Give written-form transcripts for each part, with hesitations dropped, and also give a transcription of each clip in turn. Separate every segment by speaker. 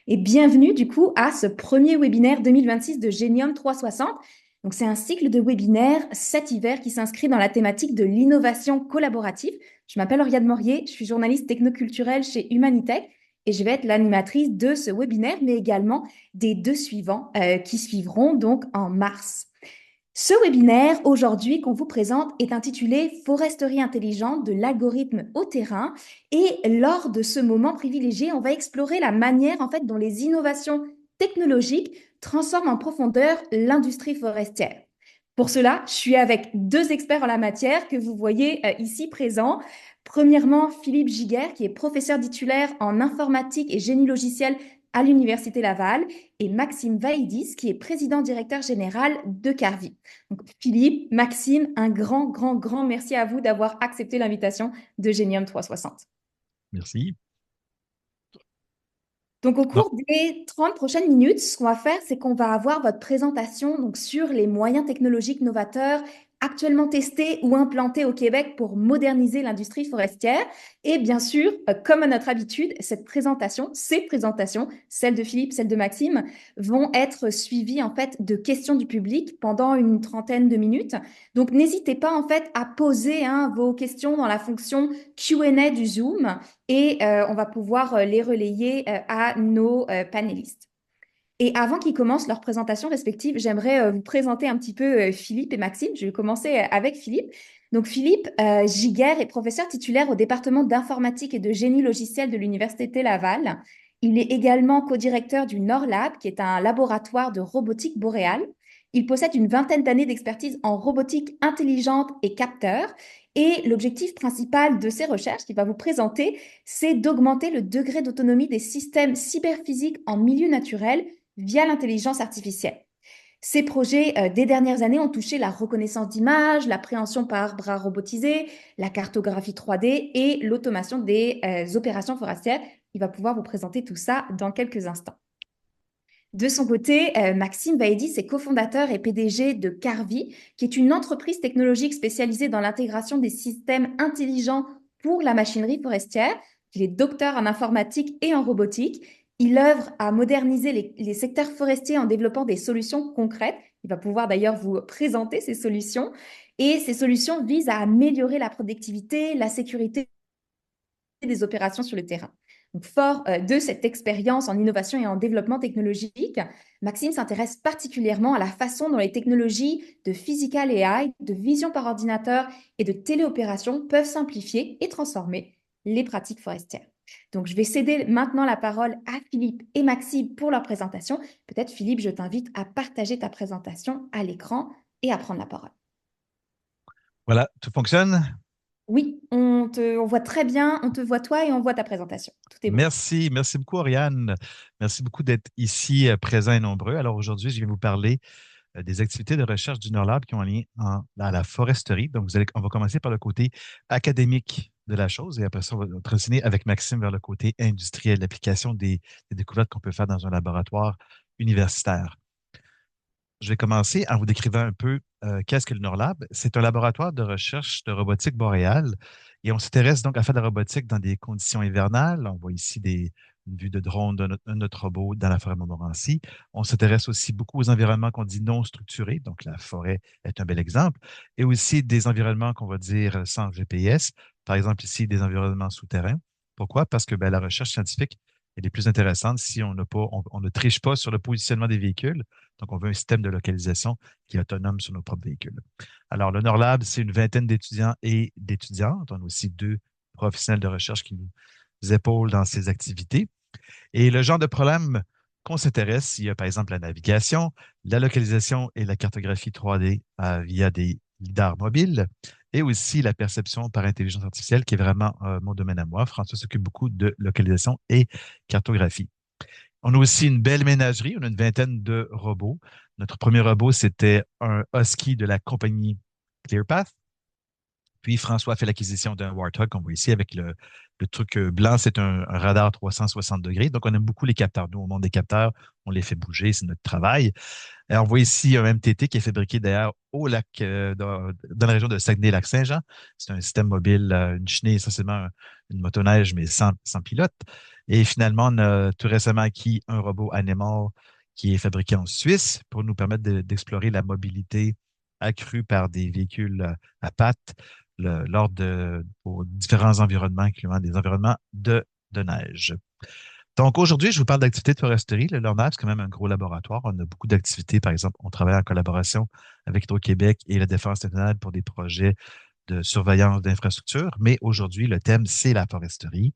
Speaker 1: et bienvenue du coup à ce premier webinaire 2026 de Genium 360. Donc c'est un cycle de webinaires cet hiver qui s'inscrit dans la thématique de l'innovation collaborative. Je m'appelle Oriane Morier, je suis journaliste technoculturelle chez Humanitech et je vais être l'animatrice de ce webinaire, mais également des deux suivants qui suivront donc en mars. Ce webinaire aujourd'hui qu'on vous présente est intitulé Foresterie intelligente de l'algorithme au terrain et lors de ce moment privilégié, on va explorer la manière en fait dont les innovations technologiques transforment en profondeur l'industrie forestière. Pour cela, je suis avec deux experts en la matière que vous voyez ici présents. Premièrement, Philippe Giguère, qui est professeur titulaire en informatique et génie logiciel à l'Université Laval, et Maxime Vaïdis, qui est président directeur général de Carvi. Donc, Philippe, Maxime, un grand merci à vous d'avoir accepté l'invitation de Genium 360.
Speaker 2: Merci.
Speaker 1: Donc, au
Speaker 2: Bon,
Speaker 1: cours des 30 prochaines minutes, ce qu'on va faire, c'est qu'on va avoir votre présentation donc, sur les moyens technologiques novateurs actuellement testés ou implantés au Québec pour moderniser l'industrie forestière. Et bien sûr, comme à notre habitude, ces présentations, celles de Philippe, celles de Maxime, vont être suivies en fait de questions du public pendant une trentaine de minutes. Donc, n'hésitez pas en fait à poser vos questions dans la fonction Q&A du Zoom et on va pouvoir les relayer à nos panélistes. Et avant qu'ils commencent leur présentation respective, j'aimerais vous présenter un petit peu Philippe et Maxime. Je vais commencer avec Philippe. Donc Philippe Giguère est professeur titulaire au département d'informatique et de génie logiciel de l'Université Laval. Il est également co-directeur du NorLab, qui est un laboratoire de robotique boréale. Il possède une vingtaine d'années d'expertise en robotique intelligente et capteur. Et l'objectif principal de ses recherches qu'il va vous présenter, c'est d'augmenter le degré d'autonomie des systèmes cyberphysiques en milieu naturel via l'intelligence artificielle. Ces projets des dernières années ont touché la reconnaissance d'images, l'appréhension par bras robotisés, la cartographie 3D et l'automation des opérations forestières. Il va pouvoir vous présenter tout ça dans quelques instants. De son côté, Maxime Vaïdis est cofondateur et PDG de Carvi, qui est une entreprise technologique spécialisée dans l'intégration des systèmes intelligents pour la machinerie forestière. Il est docteur en informatique et en robotique. Il œuvre à moderniser les secteurs forestiers en développant des solutions concrètes. Il va pouvoir d'ailleurs vous présenter ces solutions. Et ces solutions visent à améliorer la productivité, la sécurité des opérations sur le terrain. Donc, fort de cette expérience en innovation et en développement technologique, Maxime s'intéresse particulièrement à la façon dont les technologies de physical AI, de vision par ordinateur et de téléopération peuvent simplifier et transformer les pratiques forestières. Donc, je vais céder maintenant la parole à Philippe et Maxime pour leur présentation. Peut-être, Philippe, je t'invite à partager ta présentation à l'écran et à prendre la parole.
Speaker 2: voilà, tout fonctionne.
Speaker 1: Oui, on voit très bien, on te voit toi et on voit ta présentation. Tout est bon.
Speaker 2: Merci beaucoup, Oriane. Merci beaucoup d'être ici présents et nombreux. Alors aujourd'hui, je vais vous parler des activités de recherche du NORLAB qui ont un lien à la foresterie. Donc, on va commencer par le côté académique de la chose et après ça, on va transitionner avec Maxime vers le côté industriel, l'application des découvertes qu'on peut faire dans un laboratoire universitaire. Je vais commencer en vous décrivant un peu qu'est-ce que le NORLAB. C'est un laboratoire de recherche de robotique boréale et on s'intéresse donc à faire de la robotique dans des conditions hivernales. On voit ici une vue de drone de notre robot dans la forêt Montmorency. On s'intéresse aussi beaucoup aux environnements qu'on dit non structurés, donc la forêt est un bel exemple, et aussi des environnements qu'on va dire sans GPS, par exemple ici des environnements souterrains. Pourquoi? Parce que ben, la recherche scientifique elle est plus intéressante si on ne triche pas sur le positionnement des véhicules. Donc, on veut un système de localisation qui est autonome sur nos propres véhicules. Alors, le NORLAB, c'est une vingtaine d'étudiants et d'étudiantes. On a aussi deux professionnels de recherche qui nous épaulent dans ces activités. Et le genre de problème qu'on s'intéresse, il y a par exemple la navigation, la localisation et la cartographie 3D via des lidars mobiles, et aussi la perception par intelligence artificielle, qui est vraiment mon domaine à moi. François s'occupe beaucoup de localisation et cartographie. On a aussi une belle ménagerie. On a une vingtaine de robots. Notre premier robot, c'était un Husky de la compagnie ClearPath. Puis François a fait l'acquisition d'un Warthog qu'on voit ici avec le truc blanc, c'est un radar 360 degrés. Donc, on aime beaucoup les capteurs. Nous, au monde des capteurs, on les fait bouger, c'est notre travail. Et on voit ici un MTT qui est fabriqué d'ailleurs au lac, dans la région de Saguenay-Lac-Saint-Jean. C'est un système mobile, une chenille, essentiellement une motoneige, mais sans pilote. Et finalement, on a tout récemment acquis un robot Animal qui est fabriqué en Suisse pour nous permettre d'explorer la mobilité accrue par des véhicules à pattes lors pour différents environnements, incluant des environnements de neige. Donc aujourd'hui, je vous parle d'activités de foresterie. Le LORNAP, c'est quand même un gros laboratoire. On a beaucoup d'activités. Par exemple, on travaille en collaboration avec Hydro-Québec et la Défense nationale pour des projets de surveillance d'infrastructures. Mais aujourd'hui, le thème, c'est la foresterie.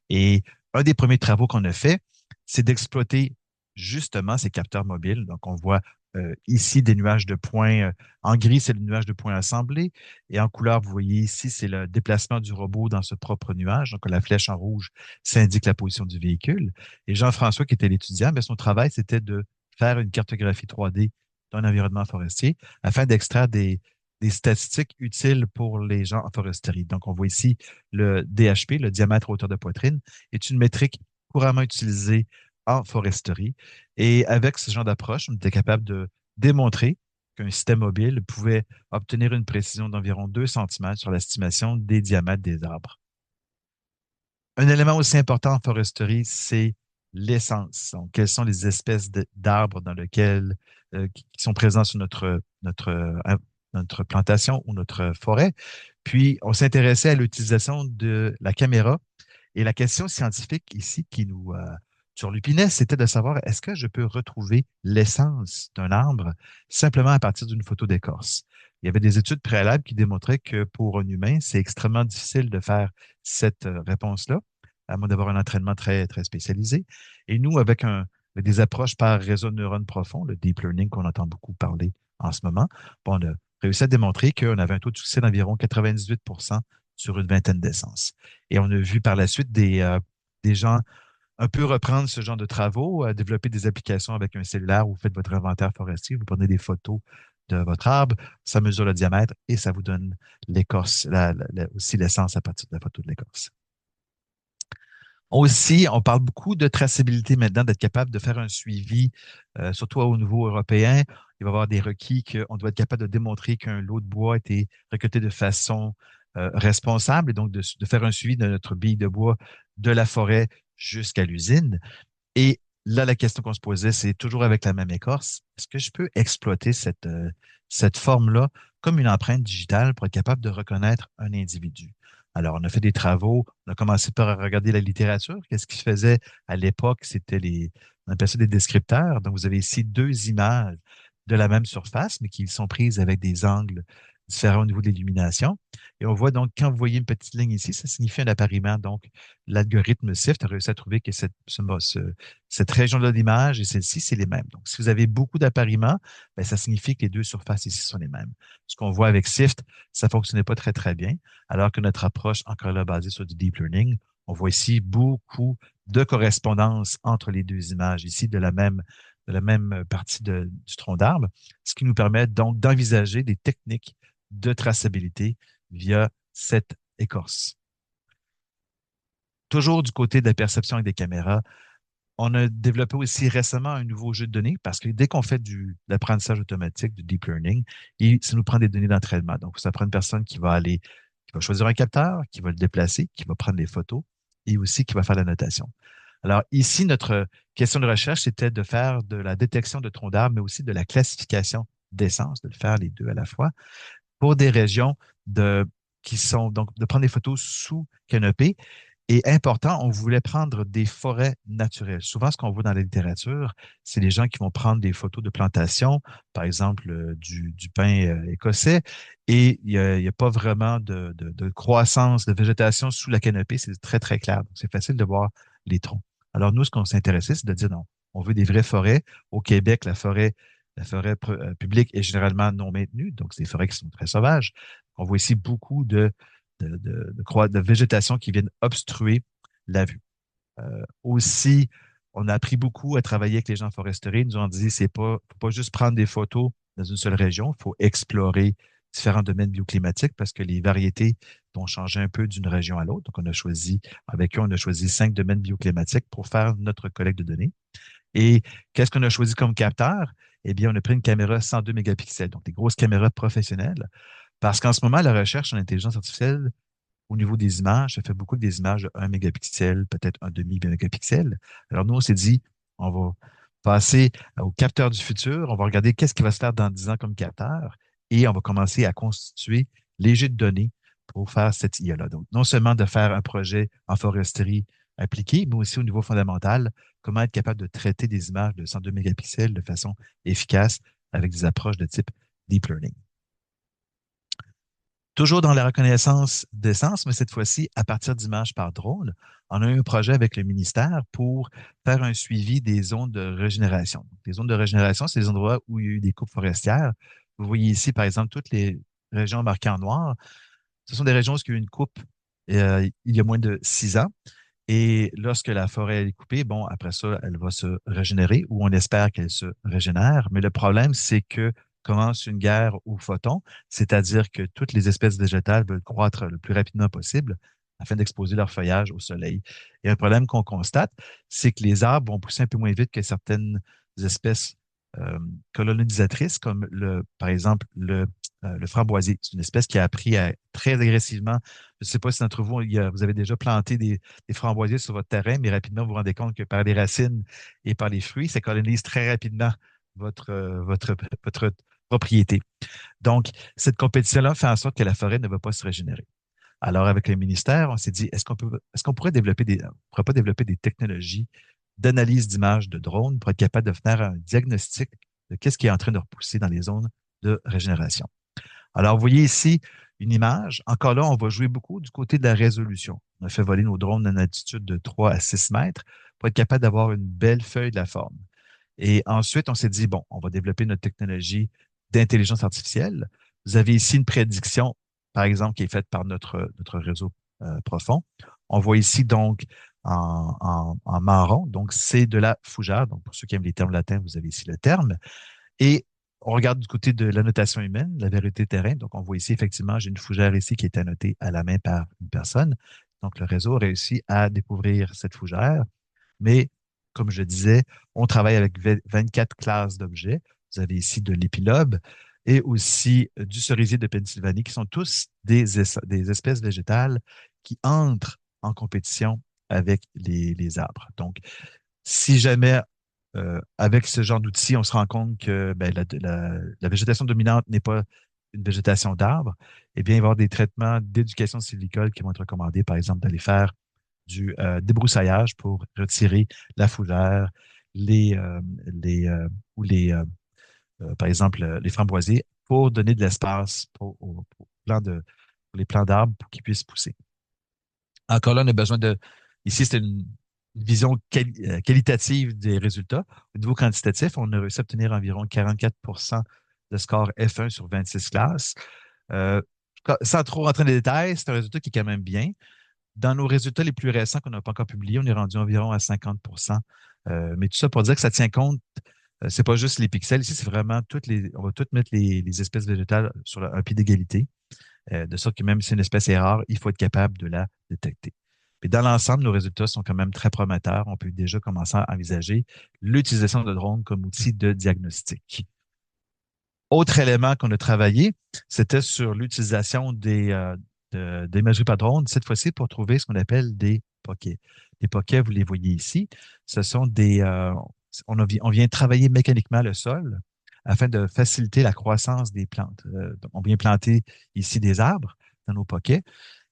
Speaker 2: Et un des premiers travaux qu'on a fait, c'est d'exploiter justement ces capteurs mobiles. Donc, on voit ici des nuages de points. En gris, c'est le nuage de points assemblés. Et en couleur, vous voyez ici, c'est le déplacement du robot dans ce propre nuage. Donc, la flèche en rouge, ça indique la position du véhicule. Et Jean-François, qui était l'étudiant, mais son travail, c'était de faire une cartographie 3D d'un environnement forestier afin d'extraire des statistiques utiles pour les gens en foresterie. Donc, on voit ici le DHP, le diamètre hauteur de poitrine, est une métrique couramment utilisée en foresterie. Et avec ce genre d'approche, on était capable de démontrer qu'un système mobile pouvait obtenir une précision d'environ 2 cm sur l'estimation des diamètres des arbres. Un élément aussi important en foresterie, c'est l'essence. Donc, quelles sont les espèces d'arbres dans lesquels qui sont présents sur notre plantation ou notre forêt. Puis, on s'intéressait à l'utilisation de la caméra. Et la question scientifique ici qui nous turlupinait, c'était de savoir est-ce que je peux retrouver l'essence d'un arbre simplement à partir d'une photo d'écorce. Il y avait des études préalables qui démontraient que pour un humain, c'est extrêmement difficile de faire cette réponse-là, à moins d'avoir un entraînement très, très spécialisé. Et nous, avec des approches par réseau de neurones profonds, le deep learning qu'on entend beaucoup parler en ce moment, bon, on a réussi à démontrer qu'on avait un taux de succès d'environ 98 sur une vingtaine d'essences. Et on a vu par la suite des gens un peu reprendre ce genre de travaux, développer des applications avec un cellulaire où vous faites votre inventaire forestier, vous prenez des photos de votre arbre, ça mesure le diamètre et ça vous donne l'écorce, aussi l'essence à partir de la photo de l'écorce. Aussi, on parle beaucoup de traçabilité maintenant, d'être capable de faire un suivi, surtout au niveau européen. Il va y avoir des requis qu'on doit être capable de démontrer qu'un lot de bois a été récolté de façon responsable et donc de faire un suivi de notre bille de bois de la forêt jusqu'à l'usine. Et là, la question qu'on se posait, c'est toujours avec la même écorce, est-ce que je peux exploiter cette forme-là comme une empreinte digitale pour être capable de reconnaître un individu? Alors, on a fait des travaux, on a commencé par regarder la littérature. Qu'est-ce qui se faisait à l'époque? On appelait ça des descripteurs. Donc, vous avez ici deux images de la même surface, mais qui sont prises avec des angles différents au niveau de l'illumination. Et on voit donc, quand vous voyez une petite ligne ici, ça signifie un appariement. Donc, l'algorithme SIFT a réussi à trouver que cette région-là d'image et celle-ci, c'est les mêmes. Donc, si vous avez beaucoup d'appariements, ben, ça signifie que les deux surfaces ici sont les mêmes. Ce qu'on voit avec SIFT, ça ne fonctionnait pas très, très bien, alors que notre approche, encore là, basée sur du deep learning, on voit ici beaucoup de correspondance entre les deux images, ici de la même partie du tronc d'arbre, ce qui nous permet donc d'envisager des techniques de traçabilité via cette écorce. Toujours du côté de la perception avec des caméras, on a développé aussi récemment un nouveau jeu de données parce que dès qu'on fait de l'apprentissage automatique, du deep learning, ça nous prend des données d'entraînement. Donc, ça prend une personne qui va choisir un capteur, qui va le déplacer, qui va prendre les photos et aussi qui va faire la notation. Alors, ici, notre question de recherche, c'était de faire de la détection de troncs d'arbres, mais aussi de la classification d'essence, de le faire les deux à la fois, pour des régions qui sont, donc, de prendre des photos sous canopée. Et important, on voulait prendre des forêts naturelles. Souvent, ce qu'on voit dans la littérature, c'est les gens qui vont prendre des photos de plantation, par exemple du pin écossais, et il n'y a pas vraiment de croissance, de végétation sous la canopée. C'est très, très clair. Donc, c'est facile de voir les troncs. Alors, nous, ce qu'on s'est intéressé, c'est de dire non, on veut des vraies forêts. Au Québec, la forêt publique est généralement non maintenue, donc c'est des forêts qui sont très sauvages. On voit ici beaucoup de végétation qui viennent obstruer la vue. Aussi, on a appris beaucoup à travailler avec les gens en foresterie. Ils nous ont dit, faut pas juste prendre des photos dans une seule région, il faut explorer différents domaines bioclimatiques parce que les variétés vont changer un peu d'une région à l'autre. Donc, avec eux, on a choisi 5 domaines bioclimatiques pour faire notre collecte de données. Et qu'est-ce qu'on a choisi comme capteur? Eh bien, on a pris une caméra 102 mégapixels, donc des grosses caméras professionnelles, parce qu'en ce moment, la recherche en intelligence artificielle au niveau des images, ça fait beaucoup des images de 1 mégapixel, peut-être un demi-mégapixel. Alors nous, on s'est dit, on va passer au capteur du futur, on va regarder qu'est-ce qui va se faire dans 10 ans comme capteur et on va commencer à constituer les jets de données pour faire cette IA-là. Donc, non seulement de faire un projet en foresterie appliqué, mais aussi au niveau fondamental, comment être capable de traiter des images de 102 mégapixels de façon efficace avec des approches de type deep learning. Toujours dans la reconnaissance d'essence, mais cette fois-ci à partir d'images par drone, on a eu un projet avec le ministère pour faire un suivi des zones de régénération. Les zones de régénération, c'est les endroits où il y a eu des coupes forestières. Vous voyez ici, par exemple, toutes les régions marquées en noir. Ce sont des régions où il y a eu une coupe il y a moins de 6 ans. Et lorsque la forêt est coupée, bon, après ça, elle va se régénérer ou on espère qu'elle se régénère. Mais le problème, c'est que commence une guerre aux photons, c'est-à-dire que toutes les espèces végétales veulent croître le plus rapidement possible afin d'exposer leur feuillage au soleil. Et un problème qu'on constate, c'est que les arbres vont pousser un peu moins vite que certaines espèces euh, colonisatrices, comme par exemple le framboisier. C'est une espèce qui a appris très agressivement. Je ne sais pas si d'entre vous, vous avez déjà planté des framboisiers sur votre terrain, mais rapidement, vous vous rendez compte que par les racines et par les fruits, ça colonise très rapidement votre propriété. Donc, cette compétition-là fait en sorte que la forêt ne va pas se régénérer. Alors, avec le ministère, on s'est dit, est-ce qu'on pourrait pourrait pas développer des technologies d'analyse d'images de drones pour être capable de faire un diagnostic de qu'est-ce qui est en train de repousser dans les zones de régénération. Alors, vous voyez ici une image. Encore là, on va jouer beaucoup du côté de la résolution. On a fait voler nos drones à une altitude de 3 à 6 mètres pour être capable d'avoir une belle feuille de la forme. Et ensuite, on s'est dit, bon, on va développer notre technologie d'intelligence artificielle. Vous avez ici une prédiction, par exemple, qui est faite par notre réseau profond. On voit ici donc en marron, donc c'est de la fougère. Donc, pour ceux qui aiment les termes latins, vous avez ici le terme. Et on regarde du côté de l'annotation humaine, la vérité terrain. Donc, on voit ici, effectivement, j'ai une fougère ici qui est annotée à la main par une personne. Donc, le réseau a réussi à découvrir cette fougère. Mais, comme je disais, on travaille avec 24 classes d'objets. Vous avez ici de l'épilobe et aussi du cerisier de Pennsylvanie, qui sont tous des espèces végétales qui entrent en compétition avec les arbres. Donc, si jamais, avec ce genre d'outils, on se rend compte que ben, la végétation dominante n'est pas une végétation d'arbres, eh bien, il va y avoir des traitements d'éducation sylvicole qui vont être recommandés, par exemple, d'aller faire du débroussaillage pour retirer la fougère, les, les, ou les, par exemple, les framboisiers, pour donner de l'espace pour les plants d'arbres pour qu'ils puissent pousser. Encore là, on a besoin ici, c'est une vision qualitative des résultats. Au niveau quantitatif, on a réussi à obtenir environ 44 de score F1 sur 26 classes. Euh, Sans trop rentrer dans les détails, c'est un résultat qui est quand même bien. Dans nos résultats les plus récents qu'on n'a pas encore publiés, on est rendu environ à 50. Mais tout ça pour dire que ça tient compte, c'est pas juste les pixels. Ici, c'est vraiment on va toutes mettre les espèces végétales sur un pied d'égalité, de sorte que même si une espèce est rare, il faut être capable de la détecter. Mais dans l'ensemble, nos résultats sont quand même très prometteurs. On peut déjà commencer à envisager l'utilisation de drones comme outil de diagnostic. Autre élément qu'on a travaillé, c'était sur l'utilisation d'imagerie par drone, cette fois-ci pour trouver ce qu'on appelle des poquets. Les poquets, vous les voyez ici, ce sont on vient travailler mécaniquement le sol afin de faciliter la croissance des plantes. Donc, on vient planter ici des arbres dans nos poquets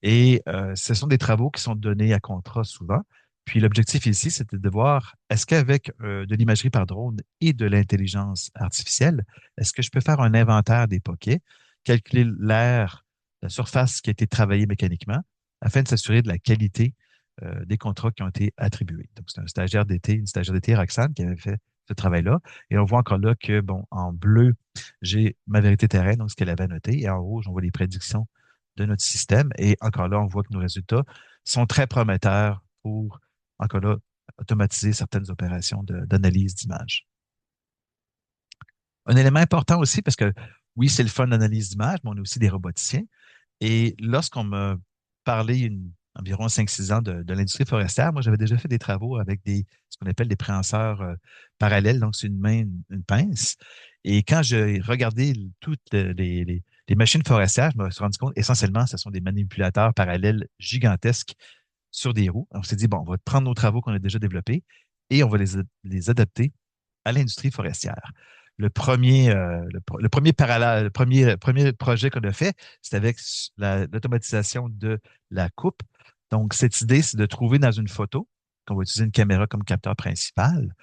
Speaker 2: et ce sont des travaux qui sont donnés à contrat souvent. Puis l'objectif ici, c'était de voir est-ce qu'avec de l'imagerie par drone et de l'intelligence artificielle, est-ce que je peux faire un inventaire des poquets, calculer l'air, la surface qui a été travaillée mécaniquement, afin de s'assurer de la qualité des contrats qui ont été attribués. Donc, c'est une stagiaire d'été, Roxane, qui avait fait ce travail-là. Et on voit encore là que, bon, en bleu, j'ai ma vérité terrain, donc ce qu'elle avait noté, et en rouge, on voit les prédictions de notre système. Et encore là, on voit que nos résultats sont très prometteurs pour, encore là, automatiser certaines opérations d'analyse d'images. Un élément important aussi, parce que oui, c'est le fun d'analyse d'images, mais on est aussi des roboticiens. Et lorsqu'on m'a parlé environ 5-6 ans de l'industrie forestière, moi, j'avais déjà fait des travaux avec ce qu'on appelle des préhenseurs parallèles. Donc, c'est une main, une pince. Et quand j'ai regardé toutes les Les machines forestières, je me suis rendu compte, essentiellement, ce sont des manipulateurs parallèles gigantesques sur des roues. On s'est dit, bon, on va prendre nos travaux qu'on a déjà développés et on va les adapter à l'industrie forestière. Le premier parallèle, premier projet qu'on a fait, c'est avec l'automatisation de la coupe. Donc, cette idée, c'est de trouver dans une photo, qu'on va utiliser une caméra comme capteur principal,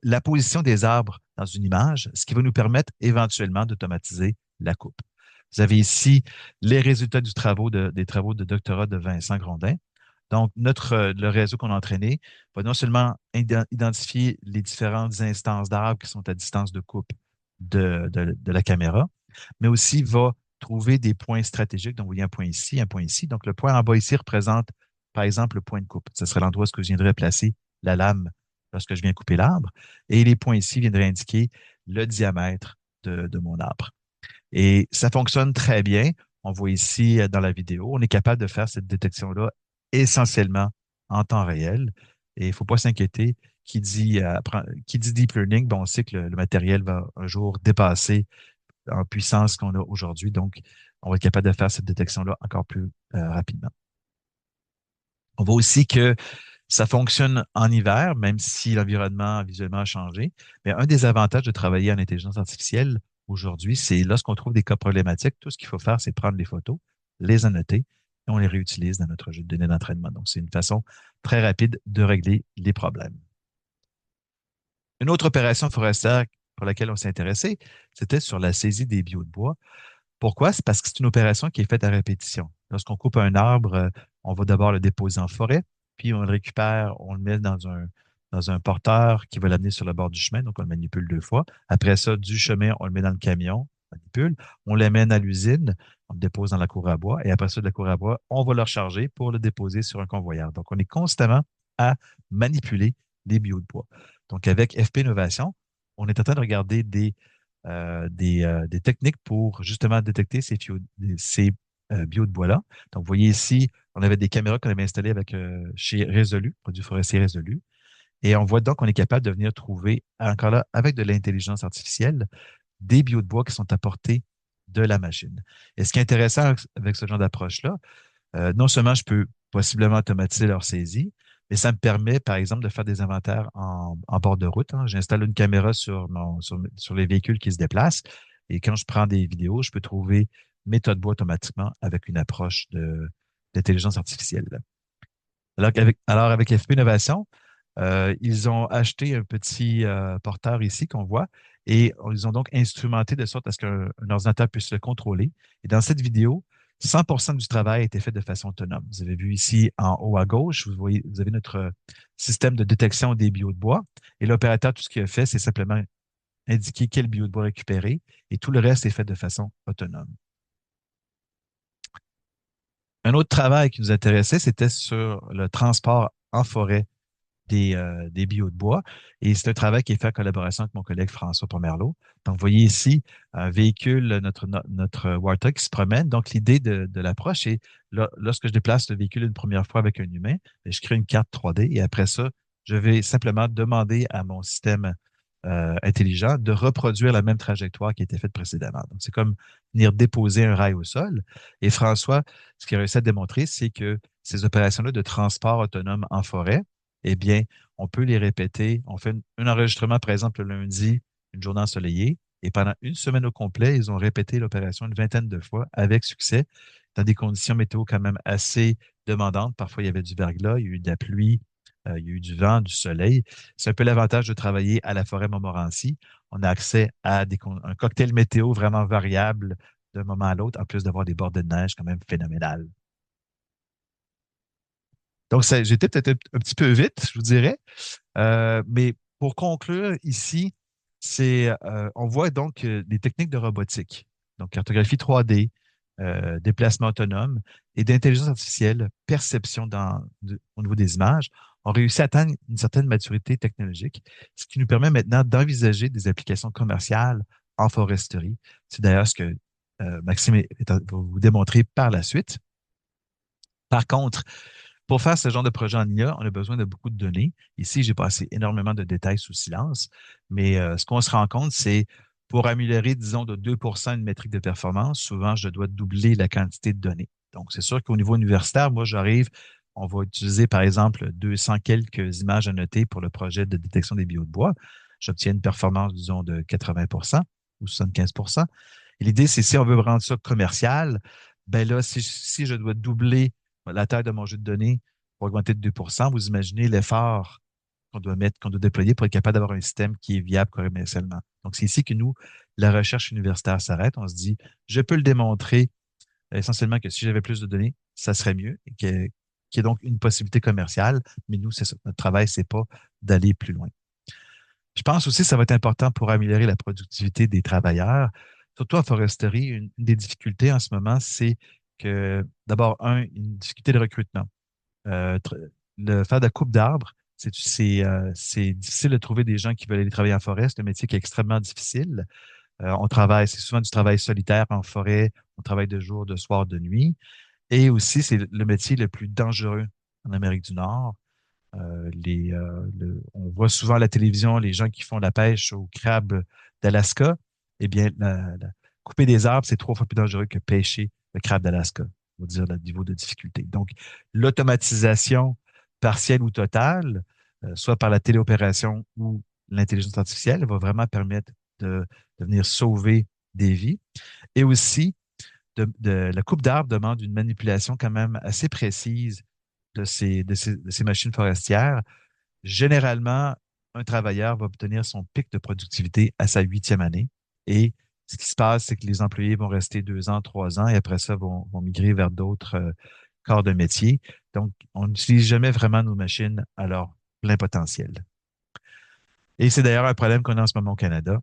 Speaker 2: la position des arbres dans une image, ce qui va nous permettre éventuellement d'automatiser la coupe. Vous avez ici les résultats des travaux de doctorat de Vincent Grondin. Donc, le réseau qu'on a entraîné va non seulement identifier les différentes instances d'arbres qui sont à distance de coupe de la caméra, mais aussi va trouver des points stratégiques. Donc, vous voyez un point ici, un point ici. Donc, le point en bas ici représente, par exemple, le point de coupe. Ce serait l'endroit où je viendrais placer la lame lorsque je viens couper l'arbre. Et les points ici viendraient indiquer le diamètre de mon arbre. Et ça fonctionne très bien. On voit ici dans la vidéo, on est capable de faire cette détection-là essentiellement en temps réel. Et il ne faut pas s'inquiéter. Qui dit deep learning, bon, on sait que le matériel va un jour dépasser en puissance qu'on a aujourd'hui. Donc, on va être capable de faire cette détection-là encore plus rapidement. On voit aussi que ça fonctionne en hiver, même si l'environnement visuellement a changé. Mais un des avantages de travailler en intelligence artificielle aujourd'hui, c'est lorsqu'on trouve des cas problématiques, tout ce qu'il faut faire, c'est prendre les photos, les annoter, et on les réutilise dans notre jeu de données d'entraînement. Donc, c'est une façon très rapide de régler les problèmes. Une autre opération forestière pour laquelle on s'est intéressé, c'était sur la saisie des bio de bois. Pourquoi? C'est parce que c'est une opération qui est faite à répétition. Lorsqu'on coupe un arbre, on va d'abord le déposer en forêt, puis on le récupère, on le met dans un porteur qui va l'amener sur le bord du chemin, donc on le manipule 2 fois. Après ça, du chemin, on le met dans le camion, on manipule, on l'amène à l'usine, on le dépose dans la cour à bois, et après ça, de la cour à bois, on va le recharger pour le déposer sur un convoyeur. Donc, on est constamment à manipuler les bio de bois. Donc, avec FP Innovation, on est en train de regarder des techniques pour justement détecter ces bio de bois-là. Donc, vous voyez ici, on avait des caméras qu'on avait installées chez Résolu, produit forestier Résolu. Et on voit donc qu'on est capable de venir trouver, encore là, avec de l'intelligence artificielle, des bio de bois qui sont à portée de la machine. Et ce qui est intéressant avec ce genre d'approche-là, non seulement je peux possiblement automatiser leur saisie, mais ça me permet, par exemple, de faire des inventaires en bord de route, hein. J'installe une caméra sur les véhicules qui se déplacent et quand je prends des vidéos, je peux trouver mes tas de bois automatiquement avec une approche d'intelligence artificielle. Alors avec FP Innovation, ils ont acheté un petit porteur ici qu'on voit et ils ont donc instrumenté de sorte à ce qu'un ordinateur puisse le contrôler. Et dans cette vidéo, 100% du travail a été fait de façon autonome. Vous avez vu ici en haut à gauche, vous avez notre système de détection des bio de bois. Et l'opérateur, tout ce qu'il a fait, c'est simplement indiquer quel bio de bois récupérer et tout le reste est fait de façon autonome. Un autre travail qui nous intéressait, c'était sur le transport en forêt des bio de bois. Et c'est un travail qui est fait en collaboration avec mon collègue François Pomerleau. Donc, vous voyez ici un véhicule, notre Warthog qui se promène. Donc, l'idée de l'approche est, lorsque je déplace le véhicule une première fois avec un humain, je crée une carte 3D et après ça, je vais simplement demander à mon système intelligent de reproduire la même trajectoire qui a été faite précédemment. Donc, c'est comme venir déposer un rail au sol. Et François, ce qu'il a réussi à démontrer, c'est que ces opérations-là de transport autonome en forêt, eh bien, on peut les répéter. On fait un enregistrement, par exemple, le lundi, une journée ensoleillée, et pendant une semaine au complet, ils ont répété l'opération une vingtaine de fois avec succès, dans des conditions météo quand même assez demandantes. Parfois, il y avait du verglas, il y a eu de la pluie, il y a eu du vent, du soleil. C'est un peu l'avantage de travailler à la forêt Montmorency. On a accès à un cocktail météo vraiment variable d'un moment à l'autre, en plus d'avoir des bords de neige quand même phénoménales. Donc, j'étais peut-être un petit peu vite, je vous dirais. Mais pour conclure ici, on voit donc des techniques de robotique, donc cartographie 3D, déplacement autonome et d'intelligence artificielle, perception au niveau des images, ont réussi à atteindre une certaine maturité technologique, ce qui nous permet maintenant d'envisager des applications commerciales en foresterie. C'est d'ailleurs ce que Maxime va vous démontrer par la suite. Par contre, pour faire ce genre de projet en IA, on a besoin de beaucoup de données. Ici, j'ai passé énormément de détails sous silence, mais ce qu'on se rend compte, c'est Pour améliorer, disons, de 2 une métrique de performance, souvent, je dois doubler la quantité de données. Donc, c'est sûr qu'au niveau universitaire, moi, j'arrive, on va utiliser, par exemple, 200 quelques images à noter pour le projet de détection des bio de bois. J'obtiens une performance, disons, de 80 ou 75. Et l'idée, c'est si on veut rendre ça commercial, ben là, si je dois doubler la taille de mon jeu de données pour augmenter de 2 vous imaginez l'effort qu'on doit mettre, qu'on doit déployer pour être capable d'avoir un système qui est viable commercialement. Donc, c'est ici que nous, la recherche universitaire s'arrête. On se dit, je peux le démontrer essentiellement que si j'avais plus de données, ça serait mieux et qu'il y ait donc une possibilité commerciale. Mais nous, c'est ça. Notre travail, c'est pas d'aller plus loin. Je pense aussi que ça va être important pour améliorer la productivité des travailleurs. Surtout en foresterie, une des difficultés en ce moment, c'est que, d'abord, une difficulté de recrutement. Euh, faire de la coupe d'arbres, c'est difficile de trouver des gens qui veulent aller travailler en forêt. C'est un métier qui est extrêmement difficile. C'est souvent du travail solitaire en forêt. On travaille de jour, de soir, de nuit. Et aussi, c'est le métier le plus dangereux en Amérique du Nord. On voit souvent à la télévision les gens qui font la pêche au crabe d'Alaska. Eh bien, couper des arbres, c'est 3 fois plus dangereux que pêcher le crabe d'Alaska, on va dire le niveau de difficulté. Donc, l'automatisation partielle ou totale, soit par la téléopération ou l'intelligence artificielle, va vraiment permettre de venir sauver des vies. Et aussi, la coupe d'arbres demande une manipulation quand même assez précise de ces machines forestières. Généralement, un travailleur va obtenir son pic de productivité à sa 8e année. Et ce qui se passe, c'est que les employés vont rester 2 ans, 3 ans et après ça vont migrer vers d'autres corps de métier. Donc, on n'utilise jamais vraiment nos machines à leur plein potentiel. Et c'est d'ailleurs un problème qu'on a en ce moment au Canada.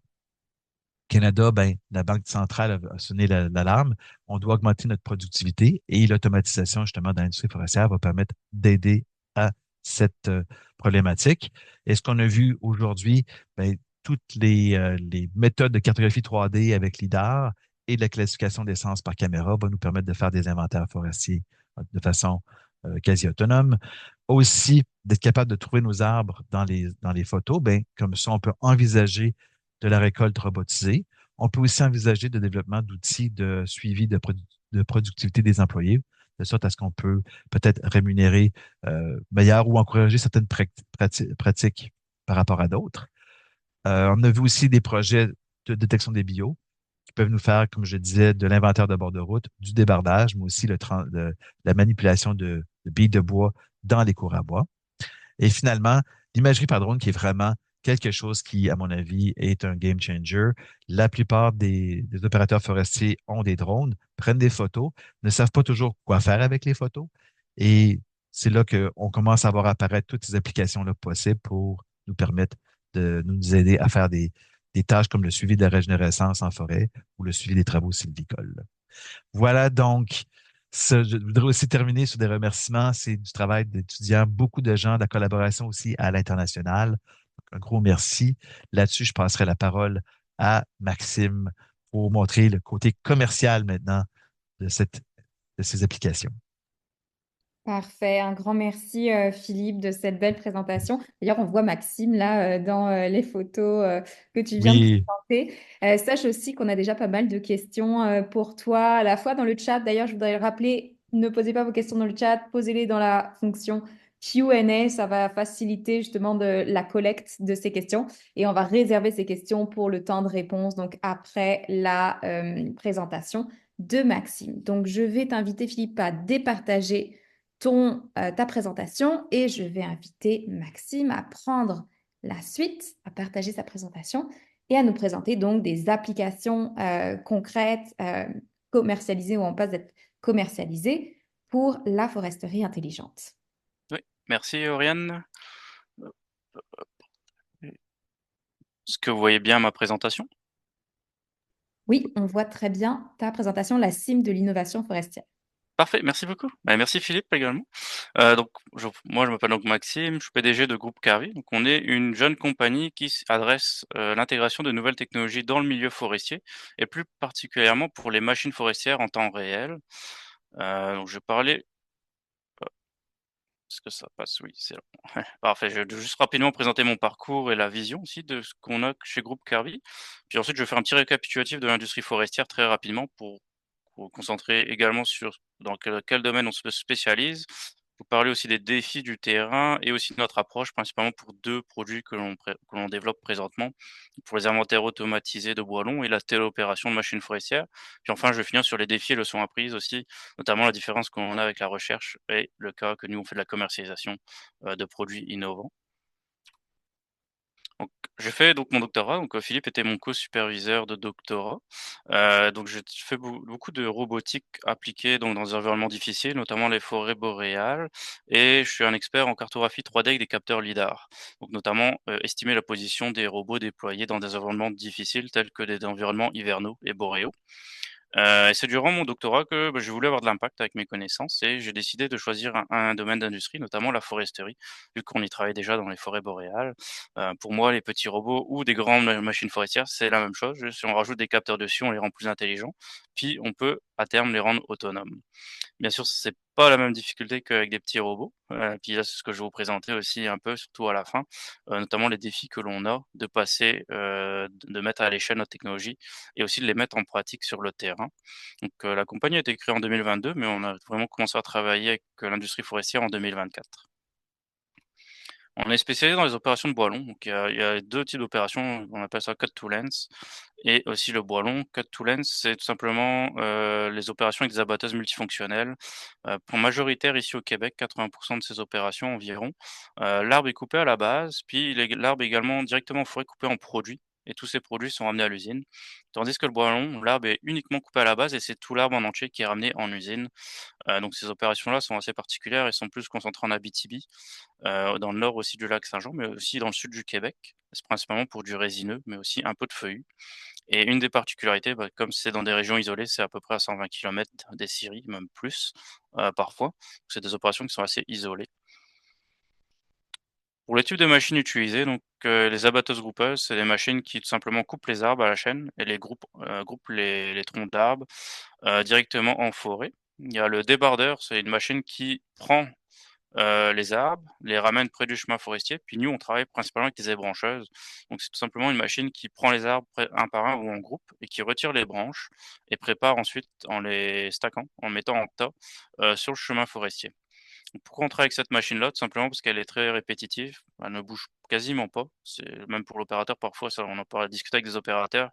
Speaker 2: Canada, ben, la Banque centrale a sonné l'alarme. On doit augmenter notre productivité et l'automatisation, justement, dans l'industrie forestière va permettre d'aider à cette problématique. Et ce qu'on a vu aujourd'hui, ben, toutes les méthodes de cartographie 3D avec LIDAR et de la classification d'essence par caméra vont nous permettre de faire des inventaires forestiers de façon quasi autonome. Aussi, d'être capable de trouver nos arbres dans les photos, ben, comme ça, on peut envisager de la récolte robotisée. On peut aussi envisager le développement d'outils de suivi de productivité des employés, de sorte à ce qu'on peut peut-être rémunérer meilleur ou encourager certaines pratiques par rapport à d'autres. On a vu aussi des projets de détection des bio qui peuvent nous faire, comme je disais, de l'inventaire de bord de route, du débardage, mais aussi la manipulation de billes de bois dans les cours à bois. Et finalement, l'imagerie par drone qui est vraiment quelque chose qui, à mon avis, est un game changer. La plupart des opérateurs forestiers ont des drones, prennent des photos, ne savent pas toujours quoi faire avec les photos. Et c'est là qu'on commence à voir apparaître toutes ces applications-là possibles pour nous permettre de nous aider à faire des tâches comme le suivi de la régénérescence en forêt ou le suivi des travaux sylvicoles. Voilà donc. Je voudrais aussi terminer sur des remerciements. C'est du travail d'étudiants, beaucoup de gens, de la collaboration aussi à l'international. Un gros merci. Là-dessus, je passerai la parole à Maxime pour montrer le côté commercial maintenant de de ces applications.
Speaker 1: Parfait, un grand merci Philippe de cette belle présentation. D'ailleurs, on voit Maxime là dans les photos que tu viens de
Speaker 2: Oui,
Speaker 1: présenter. Sache aussi qu'on a déjà pas mal de questions pour toi, à la fois dans le chat. D'ailleurs, je voudrais le rappeler, ne posez pas vos questions dans le chat, posez-les dans la fonction Q&A. Ça va faciliter justement la collecte de ces questions et on va réserver ces questions pour le temps de réponse, donc après la présentation de Maxime. Donc, je vais t'inviter Philippe à départager ta présentation et je vais inviter Maxime à prendre la suite, à partager sa présentation et à nous présenter donc des applications concrètes, commercialisées ou en passe d'être commercialisées pour la foresterie intelligente.
Speaker 3: Oui, merci Oriane. Est-ce que vous voyez bien ma présentation?
Speaker 1: Oui, on voit très bien ta présentation, la cime de l'innovation forestière.
Speaker 3: Parfait, merci beaucoup. Bah, merci Philippe également. Donc moi je m'appelle donc Maxime, je suis PDG de Groupe Carvi. Donc on est une jeune compagnie qui adresse l'intégration de nouvelles technologies dans le milieu forestier et plus particulièrement pour les machines forestières en temps réel. Donc je vais parler Est-ce que ça passe? Oui, c'est bon. Parfait, je vais juste rapidement présenter mon parcours et la vision aussi de ce qu'on a chez Groupe Carby. Puis ensuite, je vais faire un petit récapitulatif de l'industrie forestière très rapidement pour concentrer également sur dans quel domaine on se spécialise. Vous parler aussi des défis du terrain et aussi de notre approche, principalement pour 2 produits que l'on développe présentement, pour les inventaires automatisés de bois long et la téléopération de machines forestières. Puis enfin, je vais finir sur les défis et leçons apprises aussi, notamment la différence qu'on a avec la recherche et le cas que nous, on fait de la commercialisation, de produits innovants. Donc, j'ai fait donc mon doctorat, donc Philippe était mon co-superviseur de doctorat. Donc j'ai fait beaucoup de robotique appliquée donc dans des environnements difficiles, notamment les forêts boréales et je suis un expert en cartographie 3D avec des capteurs lidar. Donc notamment, estimer la position des robots déployés dans des environnements difficiles tels que des environnements hivernaux et boréaux. Et c'est durant mon doctorat que, j'ai voulu avoir de l'impact avec mes connaissances et j'ai décidé de choisir un domaine d'industrie, notamment la foresterie, vu qu'on y travaille déjà dans les forêts boréales. Pour moi, les petits robots ou des grandes machines forestières, c'est la même chose. Juste si on rajoute des capteurs dessus, on les rend plus intelligents, puis on peut à terme les rendre autonomes. Bien sûr, c'est pas la même difficulté qu'avec des petits robots, puis là, c'est ce que je vais vous présenter aussi un peu, surtout à la fin, notamment les défis que l'on a de passer, de mettre à l'échelle notre technologie et aussi de les mettre en pratique sur le terrain. Donc, la compagnie a été créée en 2022, mais on a vraiment commencé à travailler avec, l'industrie forestière en 2024. On est spécialisé dans les opérations de bois long, donc il y a 2 types d'opérations, on appelle ça cut to length et aussi le bois long. Cut to length, c'est tout simplement, les opérations avec des abatteuses multifonctionnelles. Pour majoritaire ici au Québec, 80 de ces opérations environ. L'arbre est coupé à la base, puis l'arbre est également directement en forêt coupé en produits et tous ces produits sont ramenés à l'usine. Tandis que le bois long, l'arbre est uniquement coupé à la base et c'est tout l'arbre en entier qui est ramené en usine. Donc ces opérations-là sont assez particulières et sont plus concentrées en Abitibi, dans le nord aussi du lac Saint-Jean, mais aussi dans le sud du Québec. C'est principalement pour du résineux, mais aussi un peu de feuillus. Et une des particularités, comme c'est dans des régions isolées, c'est à peu près à 120 kilomètres des scieries, même plus, parfois. C'est des opérations qui sont assez isolées. Pour les types de machines utilisées, donc les abatteuses-groupeuses, c'est des machines qui tout simplement coupent les arbres à la chaîne et groupent les troncs d'arbres, directement en forêt. Il y a le débardeur, c'est une machine qui prend les arbres, les ramène près du chemin forestier, puis nous, on travaille principalement avec des ébrancheuses. Donc c'est tout simplement une machine qui prend les arbres un par un ou en groupe et qui retire les branches et prépare ensuite en les stackant, en mettant en tas, sur le chemin forestier. Pourquoi on travaille avec cette machine-là? Tout simplement parce qu'elle est très répétitive, elle ne bouge quasiment pas. C'est même pour l'opérateur parfois ça on en parle discuté avec des opérateurs,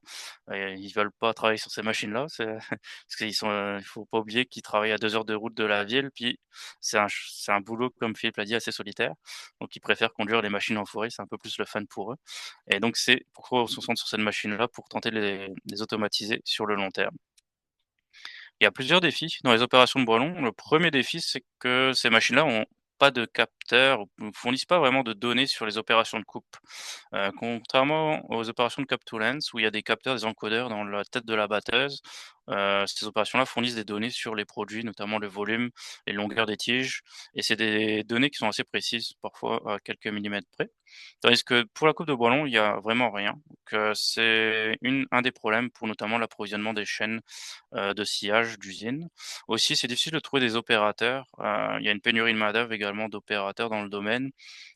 Speaker 3: ils veulent pas travailler sur ces machines-là, c'est parce qu'ils sont, il faut pas oublier qu'ils travaillent à 2 heures de route de la ville, puis c'est un boulot comme Philippe l'a dit assez solitaire, donc ils préfèrent conduire les machines en forêt, c'est un peu plus le fun pour eux et donc c'est pourquoi on se concentre sur cette machine-là pour tenter de les automatiser sur le long terme. Il y a plusieurs défis dans les opérations de Brelon. Le premier défi, c'est que ces machines-là ont pas de capteurs, ne fournissent pas vraiment de données sur les opérations de coupe. Contrairement aux opérations de cap to lens où il y a des capteurs, des encodeurs dans la tête de la batteuse, ces opérations-là fournissent des données sur les produits, notamment le volume, les longueurs des tiges et c'est des données qui sont assez précises, parfois à quelques millimètres près. Tandis que pour la coupe de Brelon, il y a vraiment rien. Donc, c'est un des problèmes pour notamment l'approvisionnement des chaînes de sciage d'usines. Aussi, c'est difficile de trouver des opérateurs, il y a une pénurie de main-d'œuvre également d'opérateurs dans le domaine.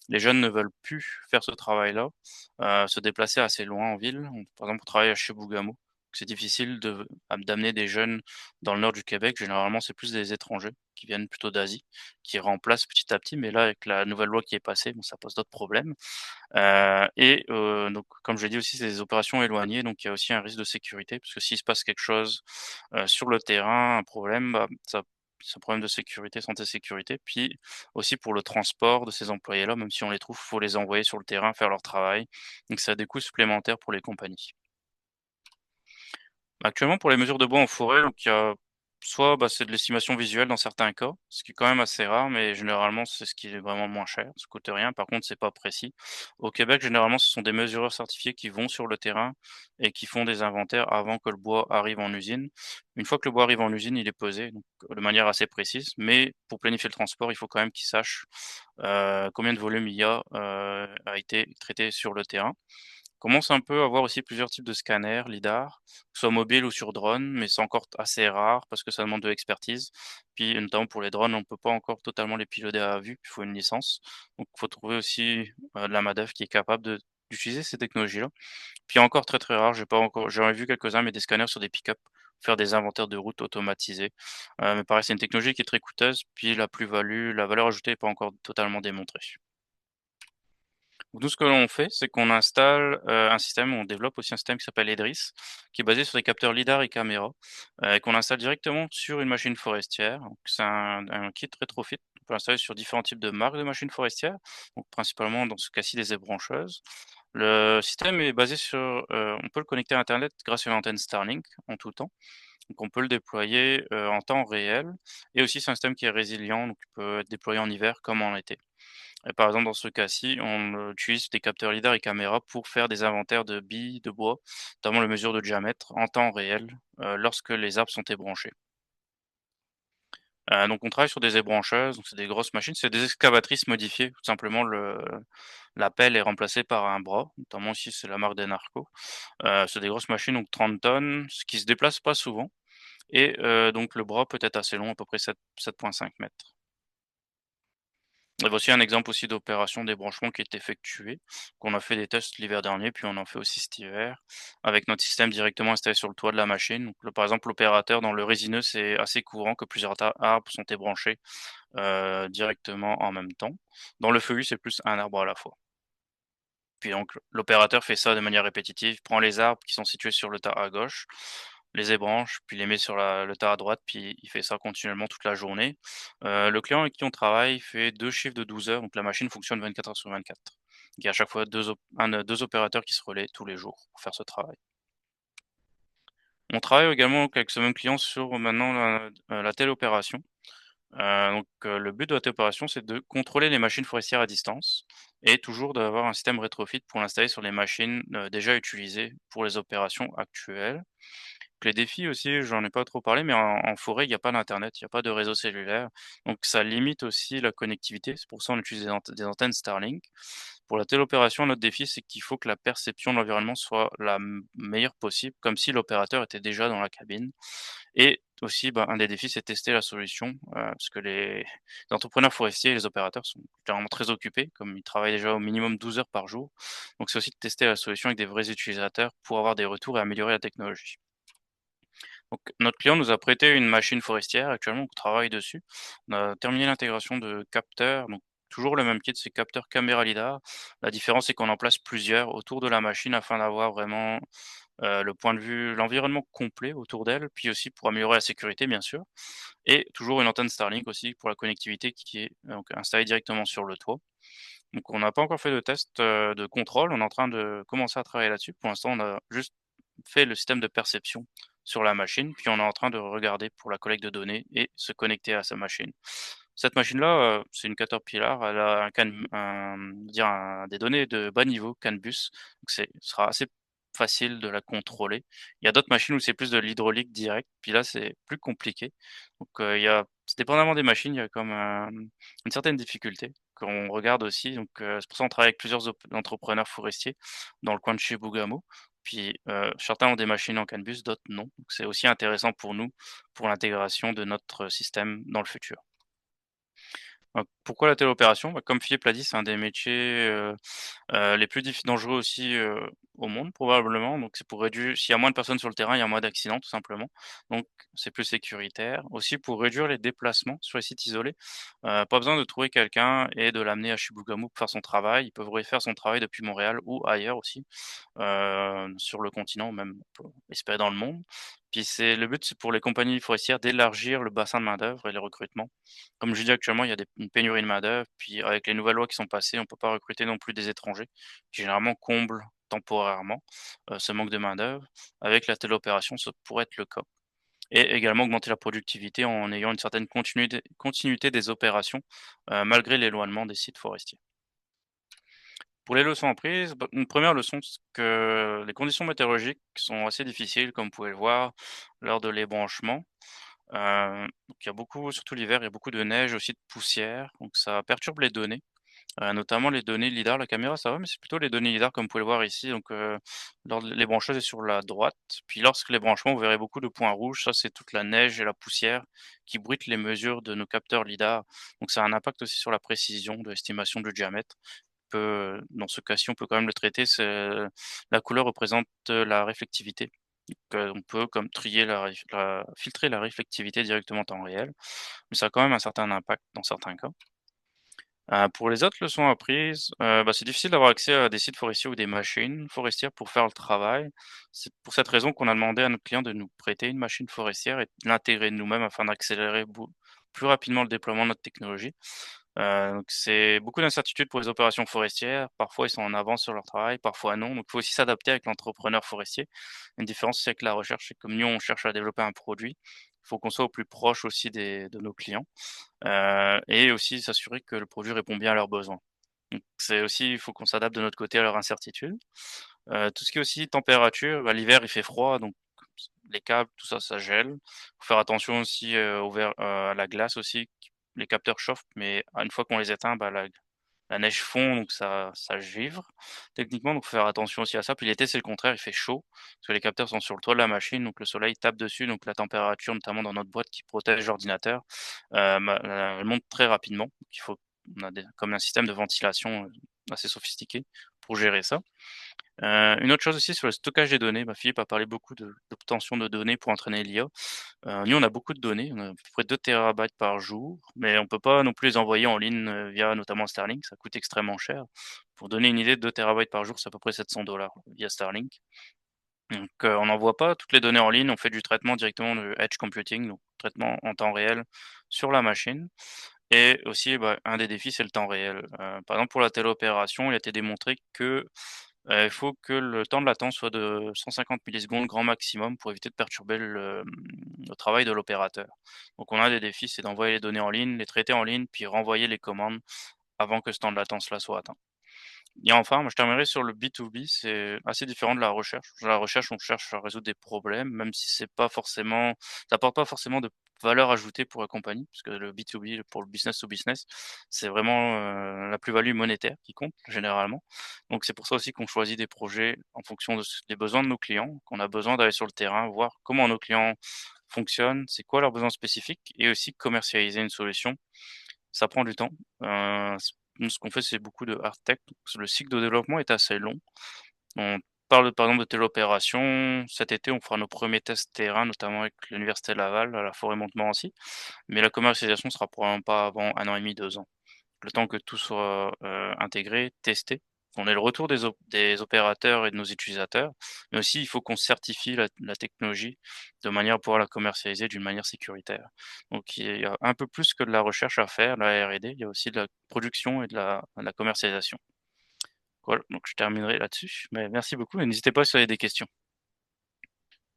Speaker 3: Les jeunes ne veulent plus faire ce travail-là, se déplacer assez loin en ville. Par exemple, pour travailler à Chibougamau, c'est difficile d'amener des jeunes dans le nord du Québec. Généralement, c'est plus des étrangers qui viennent plutôt d'Asie, qui remplacent petit à petit, mais là, avec la nouvelle loi qui est passée, bon, ça pose d'autres problèmes. Donc comme je l'ai dit aussi, c'est des opérations éloignées, donc il y a aussi un risque de sécurité parce que s'il se passe quelque chose, sur le terrain, un problème, ça c'est un problème de sécurité, santé sécurité. Puis aussi pour le transport de ces employés-là, même si on les trouve, faut les envoyer sur le terrain faire leur travail. Donc ça a des coûts supplémentaires pour les compagnies. Actuellement, pour les mesures de bois en forêt, donc il y a soit, c'est de l'estimation visuelle dans certains cas, ce qui est quand même assez rare, mais généralement, c'est ce qui est vraiment le moins cher. Ça coûte rien, par contre, c'est pas précis. Au Québec, généralement, ce sont des mesureurs certifiés qui vont sur le terrain et qui font des inventaires avant que le bois arrive en usine. Une fois que le bois arrive en usine, il est pesé, donc de manière assez précise, mais pour planifier le transport, il faut quand même qu'ils sachent, combien de volume il y a, a été traité sur le terrain. Commence un peu à avoir aussi plusieurs types de scanners, lidar, que ce soit mobile ou sur drone, mais c'est encore assez rare parce que ça demande de l'expertise. Puis notamment pour les drones, on peut pas encore totalement les piloter à vue, il faut une licence. Donc il faut trouver aussi, de la main-d'œuvre qui est capable d'utiliser ces technologies-là. Puis encore très, très rare, j'ai pas encore j'en ai vu quelques-uns, mais des scanners sur des pick-up, pour faire des inventaires de routes automatisés. Mais pareil, c'est une technologie qui est très coûteuse, puis la plus-value, la valeur ajoutée est pas encore totalement démontrée. Donc nous, ce que l'on fait, c'est qu'on installe, un système, on développe aussi un système qui s'appelle EDRIS, qui est basé sur des capteurs lidar et caméra, et qu'on installe directement sur une machine forestière. Donc c'est un kit rétrofit. On peut l'installer sur différents types de marques de machines forestières, donc principalement dans ce cas-ci des ébrancheuses. Le système est basé sur, on peut le connecter à internet grâce à une antenne Starlink en tout temps. Donc on peut le déployer, en temps réel et aussi c'est un système qui est résilient, donc il peut être déployé en hiver comme en été. Et par exemple, dans ce cas-ci, on utilise des capteurs lidar et caméras pour faire des inventaires de billes de bois, notamment les mesures de diamètre, en temps réel, lorsque les arbres sont ébranchés. Donc on travaille sur des ébrancheuses, donc c'est des grosses machines, c'est des excavatrices modifiées. Tout simplement, la pelle est remplacée par un bras, notamment ici, c'est la marque Denarco. C'est des grosses machines, donc 30 tonnes, ce qui se déplace pas souvent et donc le bras peut être assez long, à peu près 7,5 mètres. Et voici un exemple aussi d'opération débranchement qui est effectuée, qu'on a fait des tests l'hiver dernier, puis on en fait aussi cet hiver, avec notre système directement installé sur le toit de la machine. Donc, par exemple, l'opérateur dans le résineux, c'est assez courant que plusieurs arbres sont ébranchés directement en même temps. Dans le feuillu, c'est plus un arbre à la fois. Puis donc l'opérateur fait ça de manière répétitive, prend les arbres qui sont situés sur le tas à gauche, les ébranche, puis les met sur le tas à droite, puis il fait ça continuellement toute la journée. Le client avec qui on travaille fait 2 chiffres de 12 heures, donc la machine fonctionne 24 heures sur 24. Il y a à chaque fois 2 opérateurs qui se relaient tous les jours pour faire ce travail. On travaille également avec ce même client sur maintenant la téléopération. Le but de la téléopération, c'est de contrôler les machines forestières à distance et toujours d'avoir un système rétrofit pour l'installer sur les machines, déjà utilisées pour les opérations actuelles. Donc les défis aussi, j'en ai pas trop parlé, mais en forêt, il y a pas d'internet, il y a pas de réseau cellulaire, donc ça limite aussi la connectivité. C'est pour ça on utilise des antennes Starlink. Pour la téléopération, notre défi, c'est qu'il faut que la perception de l'environnement soit la meilleure possible, comme si l'opérateur était déjà dans la cabine. Et aussi, un des défis, c'est de tester la solution, parce que les entrepreneurs forestiers et les opérateurs sont généralement très occupés, comme ils travaillent déjà au minimum 12 heures par jour. Donc c'est aussi de tester la solution avec des vrais utilisateurs pour avoir des retours et améliorer la technologie. Donc notre client nous a prêté une machine forestière, actuellement on travaille dessus. On a terminé l'intégration de capteurs, donc toujours le même kit, c'est capteur caméra lidar. La différence, c'est qu'on en place plusieurs autour de la machine afin d'avoir vraiment, le point de vue l'environnement complet autour d'elle, puis aussi pour améliorer la sécurité bien sûr et toujours une antenne Starlink aussi pour la connectivité qui est donc installée directement sur le toit. Donc on n'a pas encore fait de test, de contrôle, on est en train de commencer à travailler là-dessus. Pour l'instant, on a juste fait le système de perception sur la machine, puis on est en train de regarder pour la collecte de données et se connecter à sa machine. Cette machine-là, c'est une Caterpillar, elle a des données de bas niveau, CAN bus, donc ce sera assez facile de la contrôler. Il y a d'autres machines où c'est plus de l'hydraulique direct, puis là, c'est plus compliqué. Donc, il y a dépendamment des machines, il y a comme une certaine difficulté qu'on regarde aussi. Donc, c'est pour ça qu'on travaille avec plusieurs entrepreneurs forestiers dans le coin de chez Bougamo. Puis, certains ont des machines en CAN bus, d'autres non. Donc, c'est aussi intéressant pour nous, pour l'intégration de notre système dans le futur. Pourquoi la téléopération? Comme Philippe l'a dit, c'est un des métiers, les plus dangereux aussi, au monde probablement, donc c'est pour réduire s'il y a moins de personnes sur le terrain, il y a moins d'accidents tout simplement, donc c'est plus sécuritaire. Aussi pour réduire les déplacements sur les sites isolés, pas besoin de trouver quelqu'un et de l'amener à Chibougamau pour faire son travail. Ils peuvent faire son travail depuis Montréal ou ailleurs aussi, sur le continent, même on peut espérer dans le monde. Puis le but, c'est pour les compagnies forestières d'élargir le bassin de main-d'œuvre et les recrutements. Comme je dis actuellement, il y a une pénurie de main-d'œuvre, puis avec les nouvelles lois qui sont passées, on peut pas recruter non plus des étrangers, qui généralement comblent temporairement, ce manque de main-d'œuvre. Avec la téléopération, ça pourrait être le cas et également augmenter la productivité en ayant une certaine continuité des opérations, malgré l'éloignement des sites forestiers. Pour les leçons apprises, une première leçon, c'est que les conditions météorologiques sont assez difficiles, comme vous pouvez le voir lors de l'ébranchement. Donc il y a beaucoup surtout l'hiver, il y a beaucoup de neige, aussi de poussière, donc ça perturbe les données. Notamment les données lidar. La caméra, ça va, mais c'est plutôt les données lidar comme vous pouvez le voir ici. Donc, les brancheuses est sur la droite. Puis lorsque les branchements, vous verrez beaucoup de points rouges. Ça, c'est toute la neige et la poussière qui bruitent les mesures de nos capteurs lidar. Donc ça a un impact aussi sur la précision de l'estimation du diamètre. Dans ce cas-ci, on peut quand même le traiter. La couleur représente la réflectivité. Donc, on peut comme trier filtrer la réflectivité directement en temps réel, mais ça a quand même un certain impact dans certains cas. Pour les autres leçons apprises, c'est difficile d'avoir accès à des sites forestiers ou des machines forestières pour faire le travail. C'est pour cette raison qu'on a demandé à notre client de nous prêter une machine forestière et de l'intégrer nous-mêmes afin d'accélérer plus rapidement le déploiement de notre technologie. Donc c'est beaucoup d'incertitudes pour les opérations forestières. Parfois, ils sont en avance sur leur travail, parfois non. Donc il faut aussi s'adapter avec l'entrepreneur forestier. Une différence, c'est que la recherche, c'est comme nous, on cherche à développer un produit. Il faut qu'on soit au plus proche aussi de nos clients, et aussi s'assurer que le produit répond bien à leurs besoins. Donc c'est aussi il faut qu'on s'adapte de notre côté à leurs incertitudes. Tout ce qui est aussi température, l'hiver, il fait froid, donc les câbles, tout ça, ça gèle. Faut faire attention aussi, à la glace aussi, les capteurs chauffent, mais une fois qu'on les éteint, la neige fond, donc ça givre techniquement, donc faut faire attention aussi à ça. Puis l'été, c'est le contraire, il fait chaud, parce que les capteurs sont sur le toit de la machine, donc le soleil tape dessus, donc la température, notamment dans notre boîte qui protège l'ordinateur, elle monte très rapidement. Donc on a comme un système de ventilation, assez sophistiqué pour gérer ça. Une autre chose aussi sur le stockage des données, Philippe a parlé beaucoup d'obtention de données pour entraîner l'IA. Nous, on a beaucoup de données, on a à peu près 2 térabytes par jour, mais on peut pas non plus les envoyer en ligne, via notamment Starlink, ça coûte extrêmement cher. Pour donner une idée, 2 térabytes par jour, c'est à peu près 700 via Starlink. Donc, on n'envoie pas toutes les données en ligne, on fait du traitement directement de edge computing, donc traitement en temps réel sur la machine. Et aussi, un des défis, c'est le temps réel. Par exemple, pour la téléopération, il a été démontré que il faut que le temps de latence soit de 150 millisecondes grand maximum pour éviter de perturber le travail de l'opérateur. Donc on a des défis, c'est d'envoyer les données en ligne, les traiter en ligne, puis renvoyer les commandes avant que ce temps de latence-là soit atteint. Et enfin, moi, je terminerai sur le B2B, c'est assez différent de la recherche. Dans la recherche, on cherche à résoudre des problèmes, même si c'est pas forcément ça apporte pas forcément de valeur ajoutée pour la compagnie, parce que le B2B, pour le business to business, c'est vraiment, la plus-value monétaire qui compte, généralement. Donc c'est pour ça aussi qu'on choisit des projets en fonction des besoins de nos clients, qu'on a besoin d'aller sur le terrain, voir comment nos clients fonctionnent, c'est quoi leurs besoins spécifiques et aussi commercialiser une solution. Ça prend du temps. Nous, ce qu'on fait, c'est beaucoup de hard tech. Donc le cycle de développement est assez long. On parle, par exemple, de telle opération. Cet été, on fera nos premiers tests terrain, notamment avec l'université Laval, à la Forêt-Montmorency. Mais la commercialisation sera probablement pas avant 1 an et demi, 2 ans. Le temps que tout soit, intégré, testé, qu'on ait le retour des opérateurs et de nos utilisateurs, mais aussi il faut qu'on certifie la technologie de manière à pouvoir la commercialiser d'une manière sécuritaire. Donc il y a un peu plus que de la recherche à faire, la R&D, il y a aussi de la production et de la commercialisation. Voilà, donc je terminerai là-dessus, mais merci beaucoup et n'hésitez pas si vous avez des questions.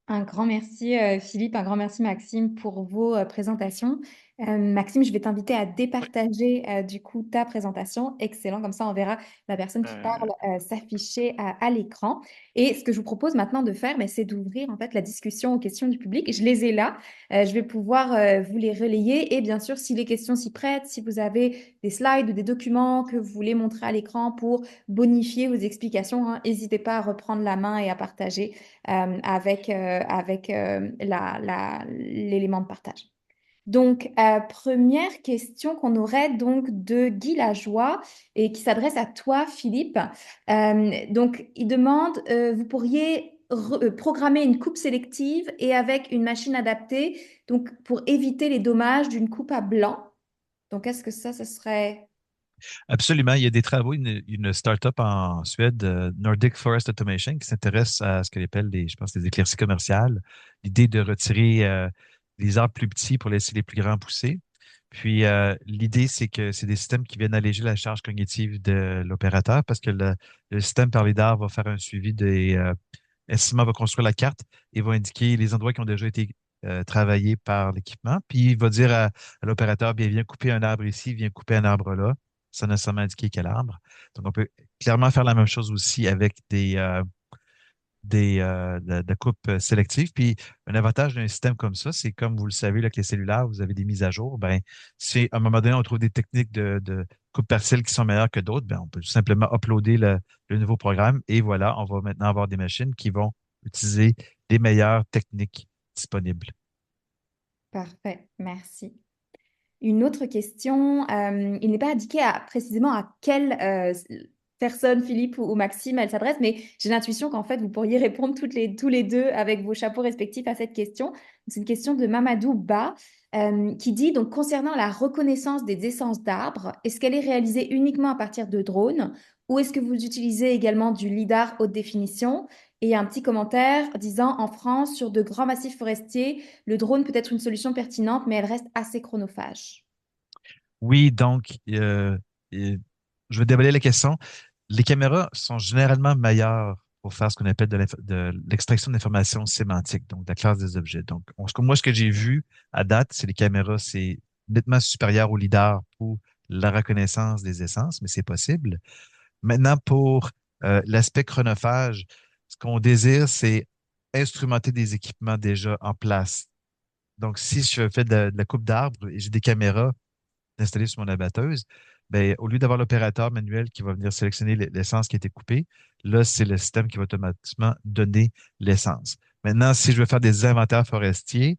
Speaker 1: Un grand merci Philippe, un grand merci Maxime pour vos présentations. Maxime, je vais t'inviter à
Speaker 3: Oui,
Speaker 1: départager du coup ta présentation. Excellent, comme ça on verra la personne qui
Speaker 3: heu,
Speaker 1: parle s'afficher à l'écran. Et ce que je vous propose maintenant de faire, mais c'est d'ouvrir en fait la discussion aux questions du public. Je les ai là, je vais pouvoir vous les relayer. Et bien sûr, si les questions s'y prêtent, si vous avez des slides ou des documents que vous voulez montrer à l'écran pour bonifier vos explications, hein, n'hésitez pas à reprendre la main et à partager avec l'élément de partage. Donc, première question qu'on aurait donc de Guy Lajoie et qui s'adresse à toi, Philippe. Donc, il demande, vous pourriez programmer une coupe sélective et avec une machine adaptée, donc pour éviter les dommages d'une coupe à blanc. Donc, est-ce que ça serait...
Speaker 2: Absolument. Il y a des travaux, une start-up en Suède, Nordic Forest Automation, qui s'intéresse à ce qu'elle appelle je pense, des éclaircies commerciales. L'idée de retirer les arbres plus petits pour laisser les plus grands pousser. Puis l'idée, c'est que c'est des systèmes qui viennent alléger la charge cognitive de l'opérateur parce que le système par lidar va faire un suivi estimement va construire la carte et va indiquer les endroits qui ont déjà été travaillés par l'équipement. Puis il va dire à l'opérateur, bien, viens couper un arbre ici, viens couper un arbre là, sans nécessairement indiquer quel arbre. Donc, on peut clairement faire la même chose aussi avec de coupe sélective. Puis, un avantage d'un système comme ça, c'est comme vous le savez, là, avec les cellulaires, vous avez des mises à jour. Ben, si à un moment donné, on trouve des techniques de coupe partielle qui sont meilleures que d'autres, ben, on peut tout simplement uploader le nouveau programme et voilà, on va maintenant avoir des machines qui vont utiliser les meilleures techniques disponibles.
Speaker 1: Parfait, merci. Une autre question, il n'est pas indiqué précisément à quelle personne, Philippe ou Maxime, elle s'adresse, mais j'ai l'intuition qu'en fait, vous pourriez répondre tous les deux avec vos chapeaux respectifs à cette question. C'est une question de Mamadou Ba qui dit, donc, concernant la reconnaissance des essences d'arbres, est-ce qu'elle est réalisée uniquement à partir de drones ou est-ce que vous utilisez également du lidar haute définition? Et il y a un petit commentaire disant, en France, sur de grands massifs forestiers, le drone peut être une solution pertinente, mais elle reste assez chronophage.
Speaker 2: Oui, donc, je vais déballer la question. Les caméras sont généralement meilleures pour faire ce qu'on appelle de l'extraction d'informations sémantiques, donc de la classe des objets. Donc, moi, ce que j'ai vu à date, c'est les caméras, c'est nettement supérieur au lidar pour la reconnaissance des essences, mais c'est possible. Maintenant, pour l'aspect chronophage, ce qu'on désire, c'est instrumenter des équipements déjà en place. Donc, si je fais de la coupe d'arbres et j'ai des caméras installées sur mon abatteuse, ben, au lieu d'avoir l'opérateur manuel qui va venir sélectionner l'essence qui a été coupée, là, c'est le système qui va automatiquement donner l'essence. Maintenant, si je veux faire des inventaires forestiers,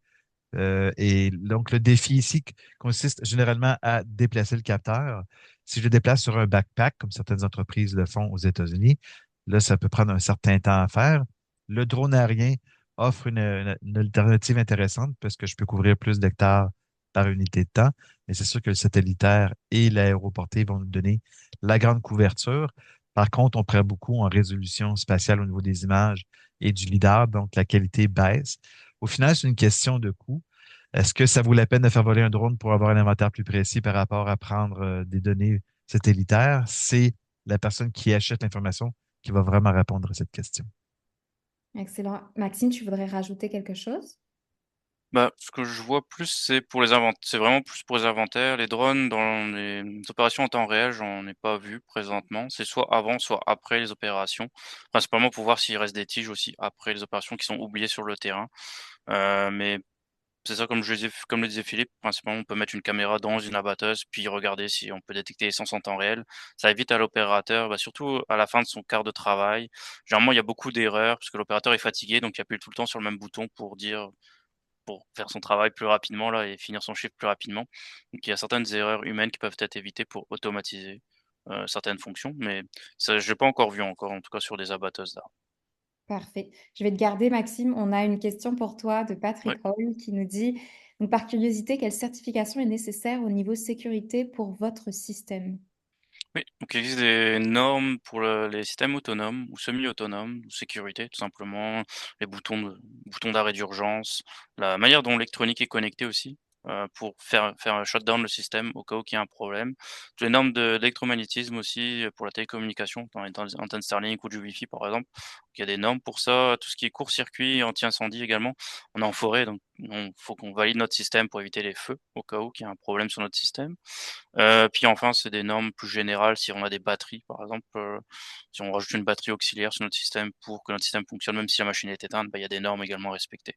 Speaker 2: et donc le défi ici consiste généralement à déplacer le capteur. Si je le déplace sur un backpack, comme certaines entreprises le font aux États-Unis, là, ça peut prendre un certain temps à faire. Le drone aérien offre une alternative intéressante parce que je peux couvrir plus d'hectares par unité de temps, mais c'est sûr que le satellitaire et l'aéroporté vont nous donner la grande couverture. Par contre, on perd beaucoup en résolution spatiale au niveau des images et du lidar, donc la qualité baisse. Au final, c'est une question de coût. Est-ce que ça vaut la peine de faire voler un drone pour avoir un inventaire plus précis par rapport à prendre des données satellitaires? C'est la personne qui achète l'information qui va vraiment répondre à cette question.
Speaker 1: Excellent. Maxime, tu voudrais rajouter quelque chose?
Speaker 3: Bah, ce que je vois plus, c'est vraiment plus pour les inventaires. Les drones dans les opérations en temps réel, j'en ai pas vu présentement. C'est soit avant, soit après les opérations. Principalement pour voir s'il reste des tiges aussi après les opérations qui sont oubliées sur le terrain. Mais c'est ça, comme le disait Philippe, principalement, on peut mettre une caméra dans une abatteuse, puis regarder si on peut détecter l'essence en temps réel. Ça évite à l'opérateur, bah, surtout à la fin de son quart de travail. Généralement, il y a beaucoup d'erreurs parce que l'opérateur est fatigué, donc il appuie tout le temps sur le même bouton pour faire son travail plus rapidement là et finir son chiffre plus rapidement. Donc il y a certaines erreurs humaines qui peuvent être évitées pour automatiser, certaines fonctions, mais ça, j'ai pas encore vu encore, en tout cas sur des abatteuses d'arbres.
Speaker 1: Parfait. Je vais te garder, Maxime. On a une question pour toi de
Speaker 3: Ouais.
Speaker 1: Patrick Hall qui nous dit, donc, par curiosité, quelle certification est nécessaire au niveau sécurité pour votre système?
Speaker 3: Oui, donc il existe des normes pour les systèmes autonomes ou semi-autonomes, ou sécurité tout simplement, les boutons d'arrêt d'urgence, la manière dont l'électronique est connectée aussi, pour faire un shutdown le système au cas où il y a un problème. Les normes d'électromagnétisme aussi, pour la télécommunication, dans les antennes Starlink ou du Wi-Fi par exemple. Il y a des normes pour ça, tout ce qui est court-circuit, anti-incendie également. On est en forêt, donc il faut qu'on valide notre système pour éviter les feux, au cas où il y a un problème sur notre système. Puis enfin, c'est des normes plus générales si on a des batteries, par exemple, si on rajoute une batterie auxiliaire sur notre système pour que notre système fonctionne, même si la machine est éteinte, bah, il y a des normes également à respecter.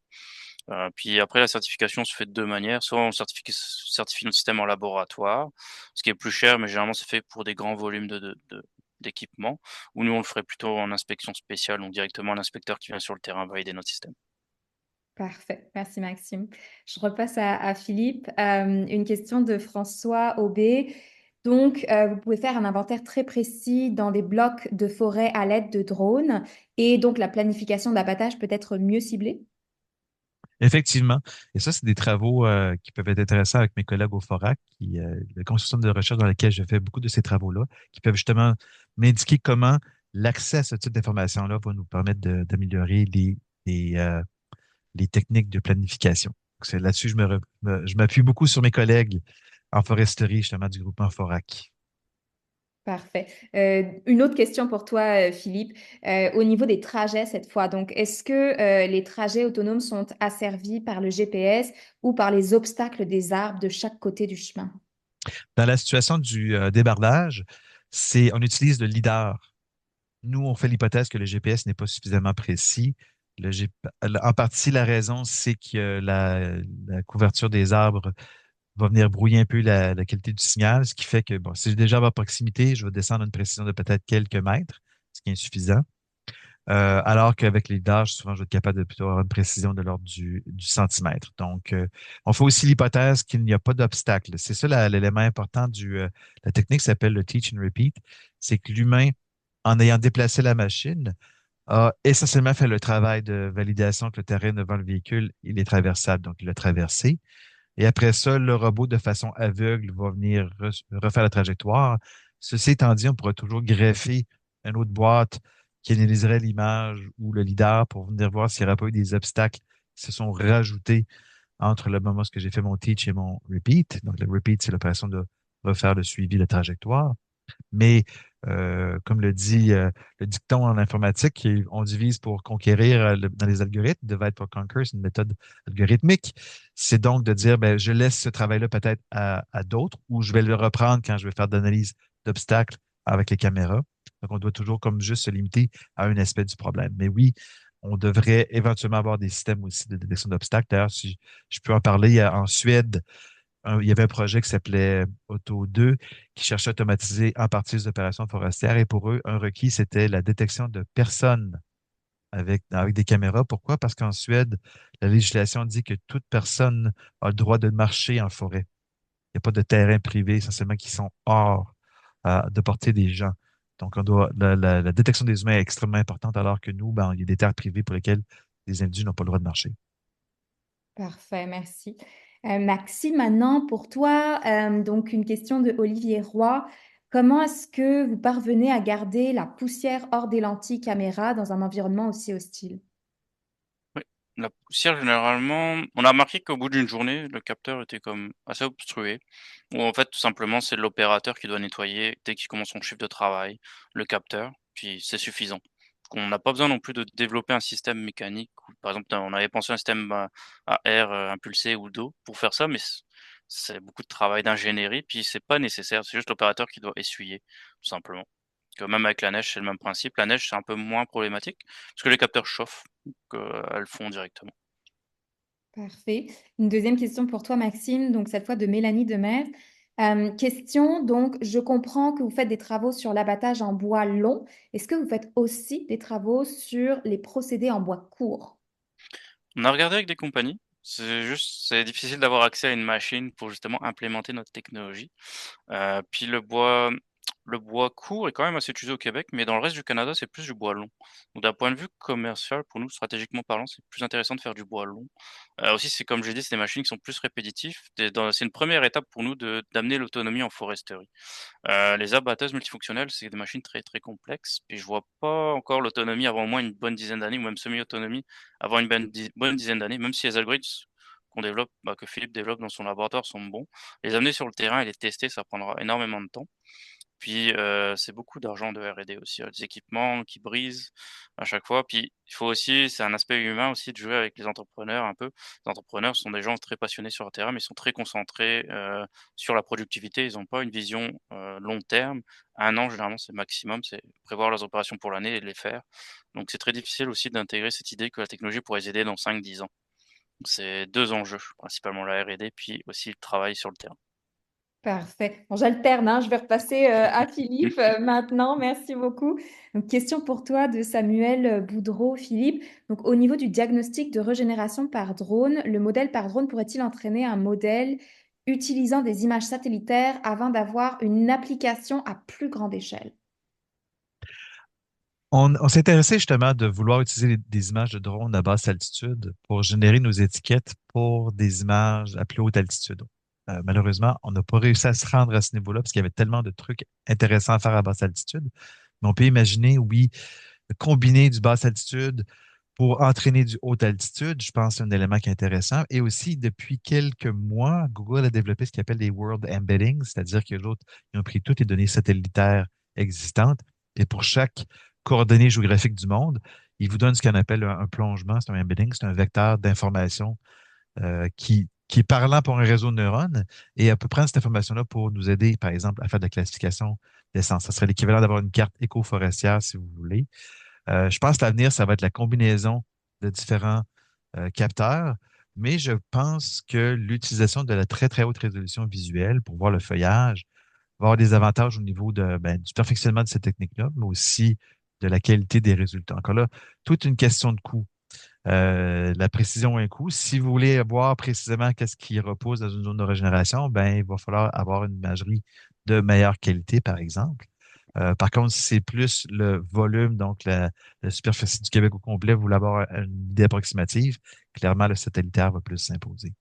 Speaker 3: Puis après, la certification se fait de 2 manières. Soit on certifie notre système en laboratoire, ce qui est plus cher, mais généralement c'est fait pour des grands volumes d'équipements, ou nous on le ferait plutôt en inspection spéciale, donc directement l'inspecteur qui vient sur le terrain valider notre système.
Speaker 1: Parfait. Merci, Maxime. Je repasse à Philippe. Une question de François Aubé. Donc, vous pouvez faire un inventaire très précis dans des blocs de forêt à l'aide de drones et donc la planification d'abattage peut être mieux ciblée.
Speaker 2: Effectivement. Et ça, c'est des travaux qui peuvent être intéressants avec mes collègues au FORAC, le consortium de recherche dans lequel je fais beaucoup de ces travaux-là, qui peuvent justement m'indiquer comment l'accès à ce type d'informations-là va nous permettre d'améliorer les techniques de planification. C'est là-dessus, je m'appuie beaucoup sur mes collègues en foresterie, justement, du groupement FORAC.
Speaker 1: Parfait. Une autre question pour toi, Philippe. Au niveau des trajets cette fois, donc est-ce que les trajets autonomes sont asservis par le GPS ou par les obstacles des arbres de chaque côté du chemin?
Speaker 2: Dans la situation du débardage, on utilise le lidar. nous, on fait l'hypothèse que le GPS n'est pas suffisamment précis. En partie, la raison, c'est que la couverture des arbres va venir brouiller un peu la qualité du signal, ce qui fait que, bon, si j'ai déjà à proximité, je vais descendre à une précision de peut-être quelques mètres, ce qui est insuffisant. Alors qu'avec les lidars, souvent, je vais être capable de plutôt avoir une précision de l'ordre du centimètre. Donc, on fait aussi l'hypothèse qu'il n'y a pas d'obstacle. C'est ça l'élément important la technique s'appelle le teach and repeat. C'est que l'humain, en ayant déplacé la machine, a essentiellement fait le travail de validation que le terrain devant le véhicule, il est traversable. Donc, il l'a traversé. Et après ça, le robot, de façon aveugle, va venir refaire la trajectoire. Ceci étant dit, on pourrait toujours greffer une autre boîte qui analyserait l'image ou le lidar pour venir voir s'il n'y aurait pas eu des obstacles qui se sont rajoutés entre le moment où j'ai fait mon teach et mon repeat. Donc, le repeat, c'est l'opération de refaire le suivi de trajectoire. Mais comme le dit le dicton en informatique, on divise pour conquérir dans les algorithmes, divide for conquer, c'est une méthode algorithmique. C'est donc de dire, ben, je laisse ce travail-là peut-être à d'autres ou je vais le reprendre quand je vais faire de l'analyse d'obstacles avec les caméras. Donc, on doit toujours comme juste se limiter à un aspect du problème. Mais oui, on devrait éventuellement avoir des systèmes aussi de détection d'obstacles. D'ailleurs, si je peux en parler, en Suède, il y avait un projet qui s'appelait Auto 2 qui cherchait à automatiser en partie les opérations forestières. Et pour eux, un requis, c'était la détection de personnes avec des caméras. Pourquoi? Parce qu'en Suède, la législation dit que toute personne a le droit de marcher en forêt. Il n'y a pas de terrain privé, essentiellement, qui sont hors de portée des gens. Donc, la détection des humains est extrêmement importante, alors que nous, ben, il y a des terres privées pour lesquelles les individus n'ont pas le droit de marcher.
Speaker 1: Parfait, merci. Maxime, maintenant pour toi, donc une question de Olivier Roy. Comment est-ce que vous parvenez à garder la poussière hors des lentilles caméra dans un environnement aussi hostile?
Speaker 3: Oui, la poussière généralement, on a remarqué qu'au bout d'une journée, le capteur était comme assez obstrué. Ou en fait, tout simplement, c'est l'opérateur qui doit nettoyer dès qu'il commence son chiffre de travail, le capteur, puis c'est suffisant. On n'a pas besoin non plus de développer un système mécanique. Par exemple, on avait pensé à un système à air impulsé ou d'eau pour faire ça, mais c'est beaucoup de travail d'ingénierie, puis c'est pas nécessaire. C'est juste l'opérateur qui doit essuyer, tout simplement. Que même avec la neige, c'est le même principe. La neige, c'est un peu moins problématique parce que les capteurs chauffent, donc elles font directement.
Speaker 1: Parfait. Une deuxième question pour toi, Maxime, donc cette fois de Mélanie Demers. Question, donc je comprends que vous faites des travaux sur l'abattage en bois long. Est-ce que vous faites aussi des travaux sur les procédés en bois court?
Speaker 3: On a regardé avec des compagnies, c'est difficile d'avoir accès à une machine pour justement implémenter notre technologie. Puis le bois court est quand même assez utilisé au Québec, mais dans le reste du Canada, c'est plus du bois long. Donc d'un point de vue commercial, pour nous, stratégiquement parlant, c'est plus intéressant de faire du bois long. Aussi, c'est comme j'ai dit, c'est des machines qui sont plus répétitives. C'est une première étape pour nous de d'amener l'autonomie en foresterie. Les abatteuses multifonctionnelles, c'est des machines très, très complexes, puis je vois pas encore l'autonomie avant au moins une bonne dizaine d'années ou même semi-autonomie avant une bonne dizaine d'années, même si les algorithmes qu'on développe, que Philippe développe dans son laboratoire sont bons. Les amener sur le terrain et les tester, ça prendra énormément de temps. Puis, c'est beaucoup d'argent de R&D aussi, des équipements qui brisent à chaque fois. Puis, il faut aussi c'est un aspect humain aussi de jouer avec les entrepreneurs un peu. Les entrepreneurs sont des gens très passionnés sur le terrain, mais ils sont très concentrés, sur la productivité. Ils ont pas une vision, long terme. 1 an, généralement, c'est le maximum, c'est prévoir leurs opérations pour l'année et les faire. Donc c'est très difficile aussi d'intégrer cette idée que la technologie pourrait les aider dans 5 10 ans. Donc c'est 2 enjeux, principalement la R&D, puis aussi le travail sur le terrain.
Speaker 1: Parfait. Bon, j'alterne, hein. Je vais repasser à Philippe maintenant. Merci beaucoup. Donc, question pour toi de Samuel Boudreau. Philippe, donc, au niveau du diagnostic de régénération par drone, le modèle par drone pourrait-il entraîner un modèle utilisant des images satellitaires avant d'avoir une application à plus grande échelle?
Speaker 2: On s'est intéressé justement de vouloir utiliser des images de drones à basse altitude pour générer nos étiquettes pour des images à plus haute altitude. Malheureusement, on n'a pas réussi à se rendre à ce niveau-là parce qu'il y avait tellement de trucs intéressants à faire à basse altitude. Mais on peut imaginer, oui, combiner du basse altitude pour entraîner du haute altitude. Je pense que c'est un élément qui est intéressant. Et aussi, depuis quelques mois, Google a développé ce qu'il appelle des World Embeddings, c'est-à-dire que l'autre, ils ont pris toutes les données satellitaires existantes et pour chaque coordonnée géographique du monde, ils vous donnent ce qu'on appelle un plongement, c'est un embedding, c'est un vecteur d'information qui est parlant pour un réseau de neurones et elle peut prendre cette information-là pour nous aider, par exemple, à faire de la classification d'essence. Ça serait l'équivalent d'avoir une carte éco-forestière, si vous voulez. Je pense que l'avenir, ça va être la combinaison de différents capteurs, mais je pense que l'utilisation de la très, très haute résolution visuelle pour voir le feuillage va avoir des avantages au niveau du perfectionnement de cette technique-là, mais aussi de la qualité des résultats. Encore là, toute une question de coût. La précision a un coût. Si vous voulez voir précisément qu'est-ce qui repose dans une zone de régénération, ben, il va falloir avoir une imagerie de meilleure qualité, par exemple. Par contre, si c'est plus le volume, donc la superficie du Québec au complet, vous voulez avoir une idée approximative, clairement, le satellitaire va plus s'imposer.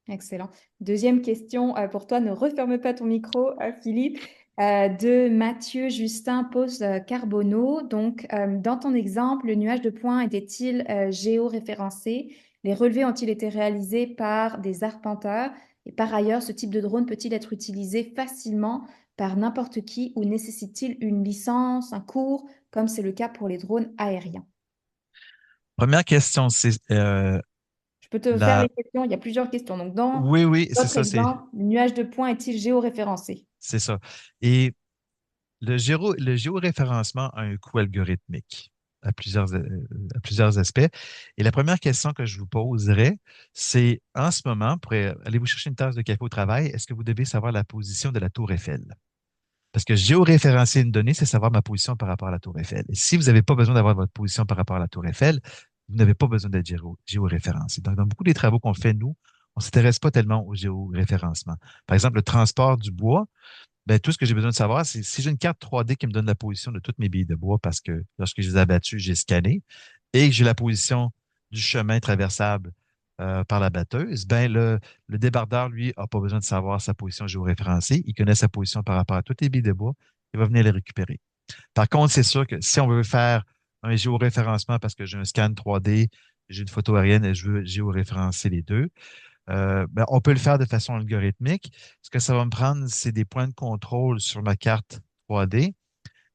Speaker 1: Excellent. Deuxième question pour toi, ne referme pas ton micro, Philippe. De Mathieu Justin Pose Carbonneau. Donc, dans ton exemple, le nuage de points était-il géoréférencé? Les relevés ont-ils été réalisés par des arpenteurs? Et par ailleurs, ce type de drone peut-il être utilisé facilement par n'importe qui ou nécessite-t-il une licence, un cours, comme c'est le cas pour les drones aériens?
Speaker 2: Première question, c'est
Speaker 1: Je peux te faire
Speaker 2: la.
Speaker 1: les questions, il y a plusieurs questions. Donc, dans
Speaker 2: Oui, oui, c'est
Speaker 1: votre
Speaker 2: ça,
Speaker 1: exemple, le nuage de points est-il géoréférencé?
Speaker 2: c'est ça. Et le géoréférencement a un coût algorithmique à plusieurs aspects. Et la première question que je vous poserais, c'est en ce moment, pour aller vous chercher une tasse de café au travail, est-ce que vous devez savoir la position de la tour Eiffel? Parce que géoréférencer une donnée, c'est savoir ma position par rapport à la tour Eiffel. Et si vous n'avez pas besoin d'avoir votre position par rapport à la tour Eiffel, vous n'avez pas besoin d'être géoréférencé. Donc, dans beaucoup des travaux qu'on fait, nous, on ne s'intéresse pas tellement au géoréférencement. Par exemple, le transport du bois, ben, tout ce que j'ai besoin de savoir, c'est si j'ai une carte 3D qui me donne la position de toutes mes billes de bois, parce que lorsque je les ai abattus, j'ai scanné, et que j'ai la position du chemin traversable par la batteuse, ben le débardeur, lui, n'a pas besoin de savoir sa position géoréférencée. Il connaît sa position par rapport à toutes les billes de bois. Il va venir les récupérer. Par contre, c'est sûr que si on veut faire un géoréférencement parce que j'ai un scan 3D, j'ai une photo aérienne et je veux géoréférencer les deux, ben, on peut le faire de façon algorithmique. Ce que ça va me prendre, c'est des points de contrôle sur ma carte 3D.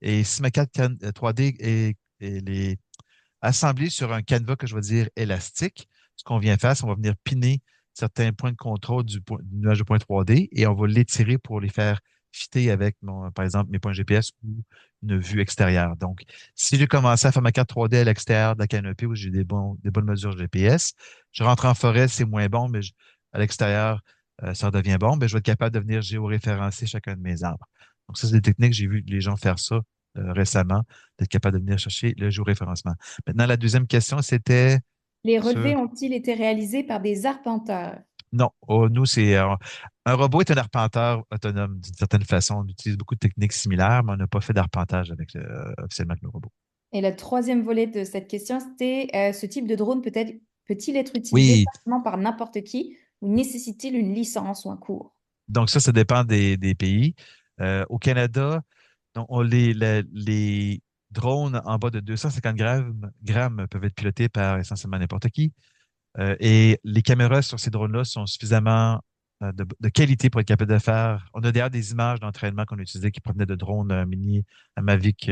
Speaker 2: Et si ma carte 3D est assemblée sur un canevas que je vais dire élastique, ce qu'on vient faire, c'est qu'on va venir piner certains points de contrôle du nuage de points 3D et on va l'étirer pour les faire fitter avec, par exemple, mes points GPS ou une vue extérieure. Donc, si j'ai commencé à faire ma carte 3D à l'extérieur de la canopée où j'ai des bonnes mesures GPS, je rentre en forêt, c'est moins bon, mais à l'extérieur, ça redevient bon, mais je vais être capable de venir géoréférencer chacun de mes arbres. Donc, ça, c'est des techniques, j'ai vu les gens faire ça récemment, d'être capable de venir chercher le géoréférencement. Maintenant, la deuxième question, c'était
Speaker 1: Les relevés
Speaker 2: sur.
Speaker 1: ont-ils été réalisés par des arpenteurs?
Speaker 2: Non, oh, nous, c'est. Un robot est un arpenteur autonome d'une certaine façon. On utilise beaucoup de techniques similaires, mais on n'a pas fait d'arpentage officiellement avec le robot.
Speaker 1: Et le troisième volet de cette question, c'était ce type de drone peut-il être utilisé
Speaker 2: Oui,
Speaker 1: facilement par n'importe qui ou nécessite-t-il une licence ou un cours?
Speaker 2: donc ça dépend des pays. Au Canada, donc, les drones en bas de 250 grammes peuvent être pilotés par essentiellement n'importe qui. Et les caméras sur ces drones-là sont suffisamment de qualité pour être capable de faire. On a d'ailleurs des images d'entraînement qu'on utilisait qui provenaient de drones mini Mavic,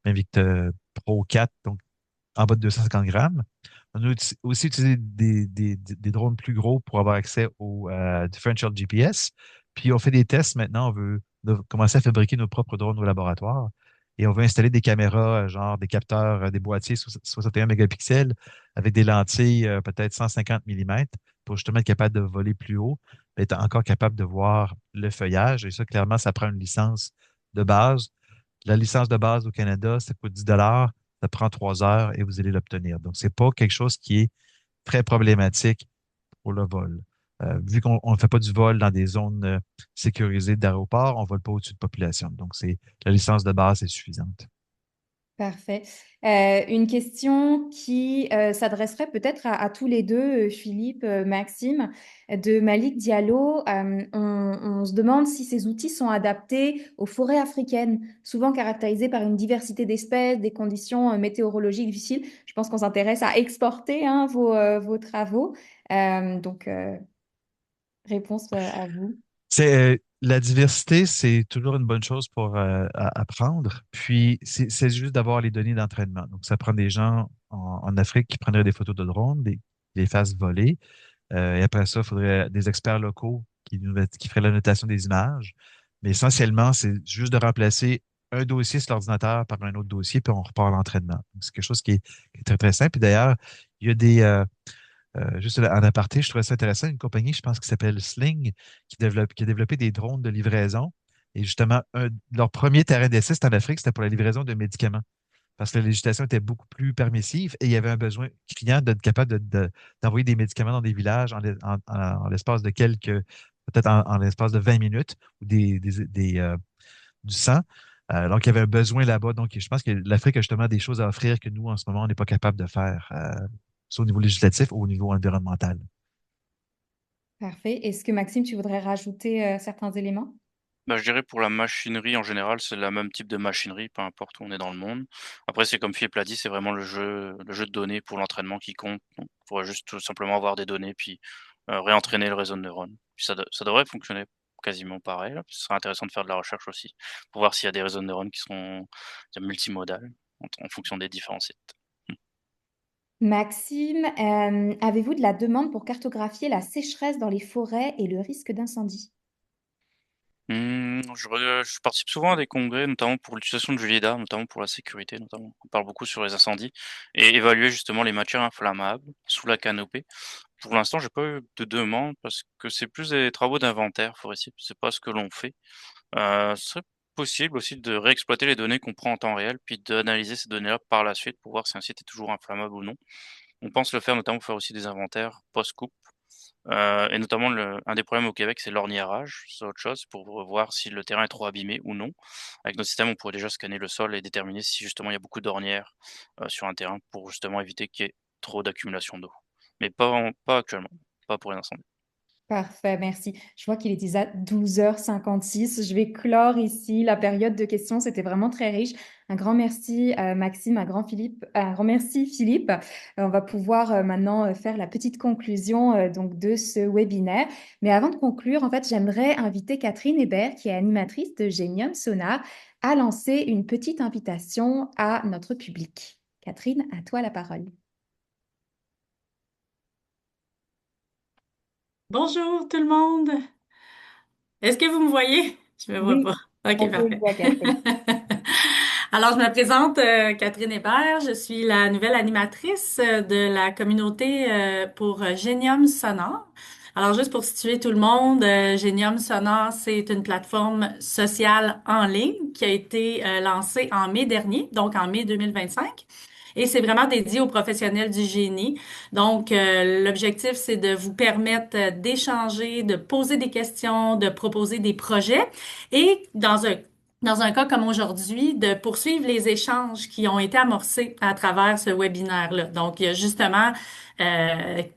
Speaker 2: Mavic Pro 4, donc en bas de 250 grammes. On a aussi utilisé des drones plus gros pour avoir accès au differential GPS. Puis on fait des tests maintenant. On veut commencer à fabriquer nos propres drones au laboratoire. Et on veut installer des caméras, genre des capteurs, des boîtiers 61 mégapixels avec des lentilles peut-être 150 millimètres pour justement être capable de voler plus haut, être encore capable de voir le feuillage. Et ça, clairement, ça prend une licence de base. La licence de base au Canada, ça coûte 10 $. Ça prend 3 heures et vous allez l'obtenir. Donc, c'est pas quelque chose qui est très problématique pour le vol. Vu qu'on ne fait pas du vol dans des zones sécurisées d'aéroport, on ne vole pas au-dessus de population. Donc, la licence de base est suffisante.
Speaker 1: Parfait. Une question qui s'adresserait peut-être à tous les deux, Philippe, Maxime, de Malik Diallo. On se demande si ces outils sont adaptés aux forêts africaines, souvent caractérisées par une diversité d'espèces, des conditions météorologiques difficiles. Je pense qu'on s'intéresse à exporter hein, vos travaux. Donc, réponse à vous.
Speaker 2: La diversité, c'est toujours une bonne chose pour apprendre. Puis, c'est juste d'avoir les données d'entraînement. Donc, ça prend des gens en Afrique qui prendraient des photos de drones, les fassent voler. Et après ça, il faudrait des experts locaux qui feraient la notation des images. Mais essentiellement, c'est juste de remplacer un dossier sur l'ordinateur par un autre dossier, puis on repart à l'entraînement. Donc, c'est quelque chose qui est très, très simple. Puis d'ailleurs, il y a juste en aparté, je trouvais ça intéressant, une compagnie, je pense, qui s'appelle Sling, qui a développé des drones de livraison. Et justement, leur premier terrain d'essai, c'était en Afrique, c'était pour la livraison de médicaments. Parce que la législation était beaucoup plus permissive et il y avait un besoin criant d'être capable d'envoyer des médicaments dans des villages en l'espace de peut-être en l'espace de 20 minutes ou du sang. Donc, il y avait un besoin là-bas. Donc, je pense que l'Afrique a justement des choses à offrir que nous, en ce moment, on n'est pas capable de faire, soit au niveau législatif ou au niveau environnemental.
Speaker 1: Parfait. Est-ce que Maxime, tu voudrais rajouter certains éléments?
Speaker 3: Bah, je dirais pour la machinerie en général, c'est le même type de machinerie, peu importe où on est dans le monde. Après, c'est comme Philippe l'a dit, c'est vraiment le jeu de données pour l'entraînement qui compte. Donc, on pourrait juste tout simplement avoir des données, puis réentraîner le réseau de neurones. Puis ça devrait fonctionner quasiment pareil, là. Ce serait intéressant de faire de la recherche aussi, pour voir s'il y a des réseaux de neurones qui sont multimodales en fonction des différents sites.
Speaker 1: Maxime, avez-vous de la demande pour cartographier la sécheresse dans les forêts et le risque d'incendie?
Speaker 3: Je participe souvent à des congrès, notamment pour l'utilisation de l'IDAR, notamment pour la sécurité, notamment. On parle beaucoup sur les incendies et évaluer justement les matières inflammables sous la canopée. Pour l'instant, j'ai pas eu de demande parce que c'est plus des travaux d'inventaire forestier, c'est pas ce que l'on fait. Ce serait possible aussi de réexploiter les données qu'on prend en temps réel, puis d'analyser ces données-là par la suite pour voir si un site est toujours inflammable ou non. On pense le faire notamment pour faire aussi des inventaires post-coupe. Et notamment un des problèmes au Québec, c'est l'orniérage, c'est autre chose pour voir si le terrain est trop abîmé ou non. Avec notre système, on pourrait déjà scanner le sol et déterminer si justement il y a beaucoup d'ornières, sur un terrain pour justement éviter qu'il y ait trop d'accumulation d'eau. Mais pas actuellement, pas pour les incendies.
Speaker 1: Parfait, merci. Je vois qu'il est déjà 12h56. Je vais clore ici la période de questions. C'était vraiment très riche. Un grand merci Maxime, un grand merci Philippe. On va pouvoir maintenant faire la petite conclusion donc de ce webinaire. Mais avant de conclure, en fait, j'aimerais inviter Catherine Hébert, qui est animatrice de Génium Sonar, à lancer une petite invitation à notre public. Catherine, à toi la parole.
Speaker 4: Bonjour tout le monde. Est-ce que vous me voyez? Je me vois
Speaker 1: Oui,
Speaker 4: pas. OK,
Speaker 1: on te
Speaker 4: parfait.
Speaker 1: voit, Catherine.
Speaker 4: Alors, je me présente, Catherine Hébert. Je suis la nouvelle animatrice de la communauté pour Génium Sonore. Alors, juste pour situer tout le monde, Génium Sonore, c'est une plateforme sociale en ligne qui a été lancée en mai dernier, donc en mai 2025. Et c'est vraiment dédié aux professionnels du génie. Donc, l'objectif, c'est de vous permettre d'échanger, de poser des questions, de proposer des projets et dans un cas comme aujourd'hui, de poursuivre les échanges qui ont été amorcés à travers ce webinaire-là. Donc, il y a justement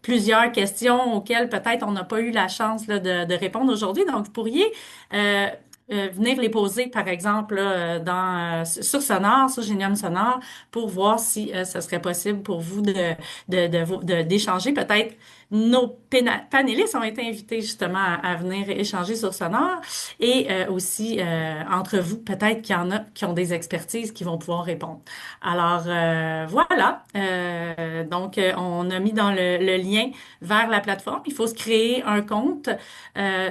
Speaker 4: plusieurs questions auxquelles peut-être on n'a pas eu la chance là, de répondre aujourd'hui. Donc, vous pourriez euh, venir les poser, par exemple, là, sur Sonore, sur Génium Sonore, pour voir si ce serait possible pour vous d'échanger. Peut-être nos panélistes ont été invités justement à venir échanger sur Sonore et aussi entre vous, peut-être qu'il y en a qui ont des expertises qui vont pouvoir répondre. Alors voilà, donc on a mis dans le lien vers la plateforme. Il faut se créer un compte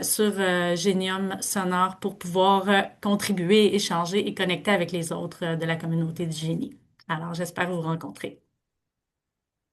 Speaker 4: sur Génium Sonore pour pouvoir contribuer, échanger et connecter avec les autres de la communauté du génie. Alors j'espère vous rencontrer.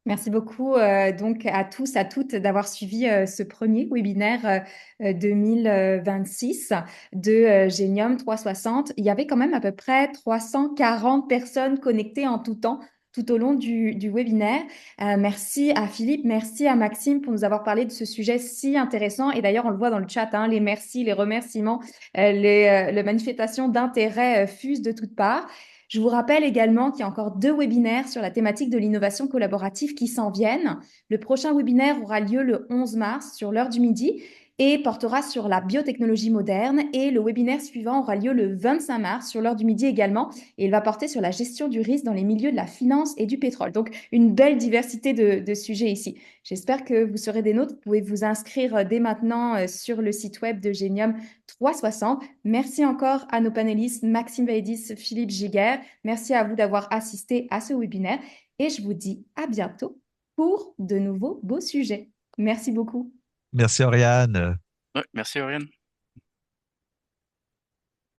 Speaker 1: Merci beaucoup donc à tous, à toutes d'avoir suivi ce premier webinaire 2026 de Genium 360. Il y avait quand même à peu près 340 personnes connectées en tout temps tout au long du webinaire. Merci à Philippe, merci à Maxime pour nous avoir parlé de ce sujet si intéressant. Et d'ailleurs, on le voit dans le chat, hein, les merci, les remerciements, les manifestations d'intérêt fusent de toutes parts. Je vous rappelle également qu'il y a encore 2 webinaires sur la thématique de l'innovation collaborative qui s'en viennent. Le prochain webinaire aura lieu le 11 mars sur l'heure du midi et portera sur la biotechnologie moderne. Et le webinaire suivant aura lieu le 25 mars sur l'heure du midi également. Et il va porter sur la gestion du risque dans les milieux de la finance et du pétrole. Donc, une belle diversité de sujets ici. J'espère que vous serez des nôtres. Vous pouvez vous inscrire dès maintenant sur le site web de Genium 360. Merci encore à nos panélistes Maxime Vaidis, Philippe Giguère. Merci à vous d'avoir assisté à ce webinaire et je vous dis à bientôt pour de nouveaux beaux sujets. Merci beaucoup.
Speaker 2: Merci, Oriane.
Speaker 3: Ouais, merci Oriane.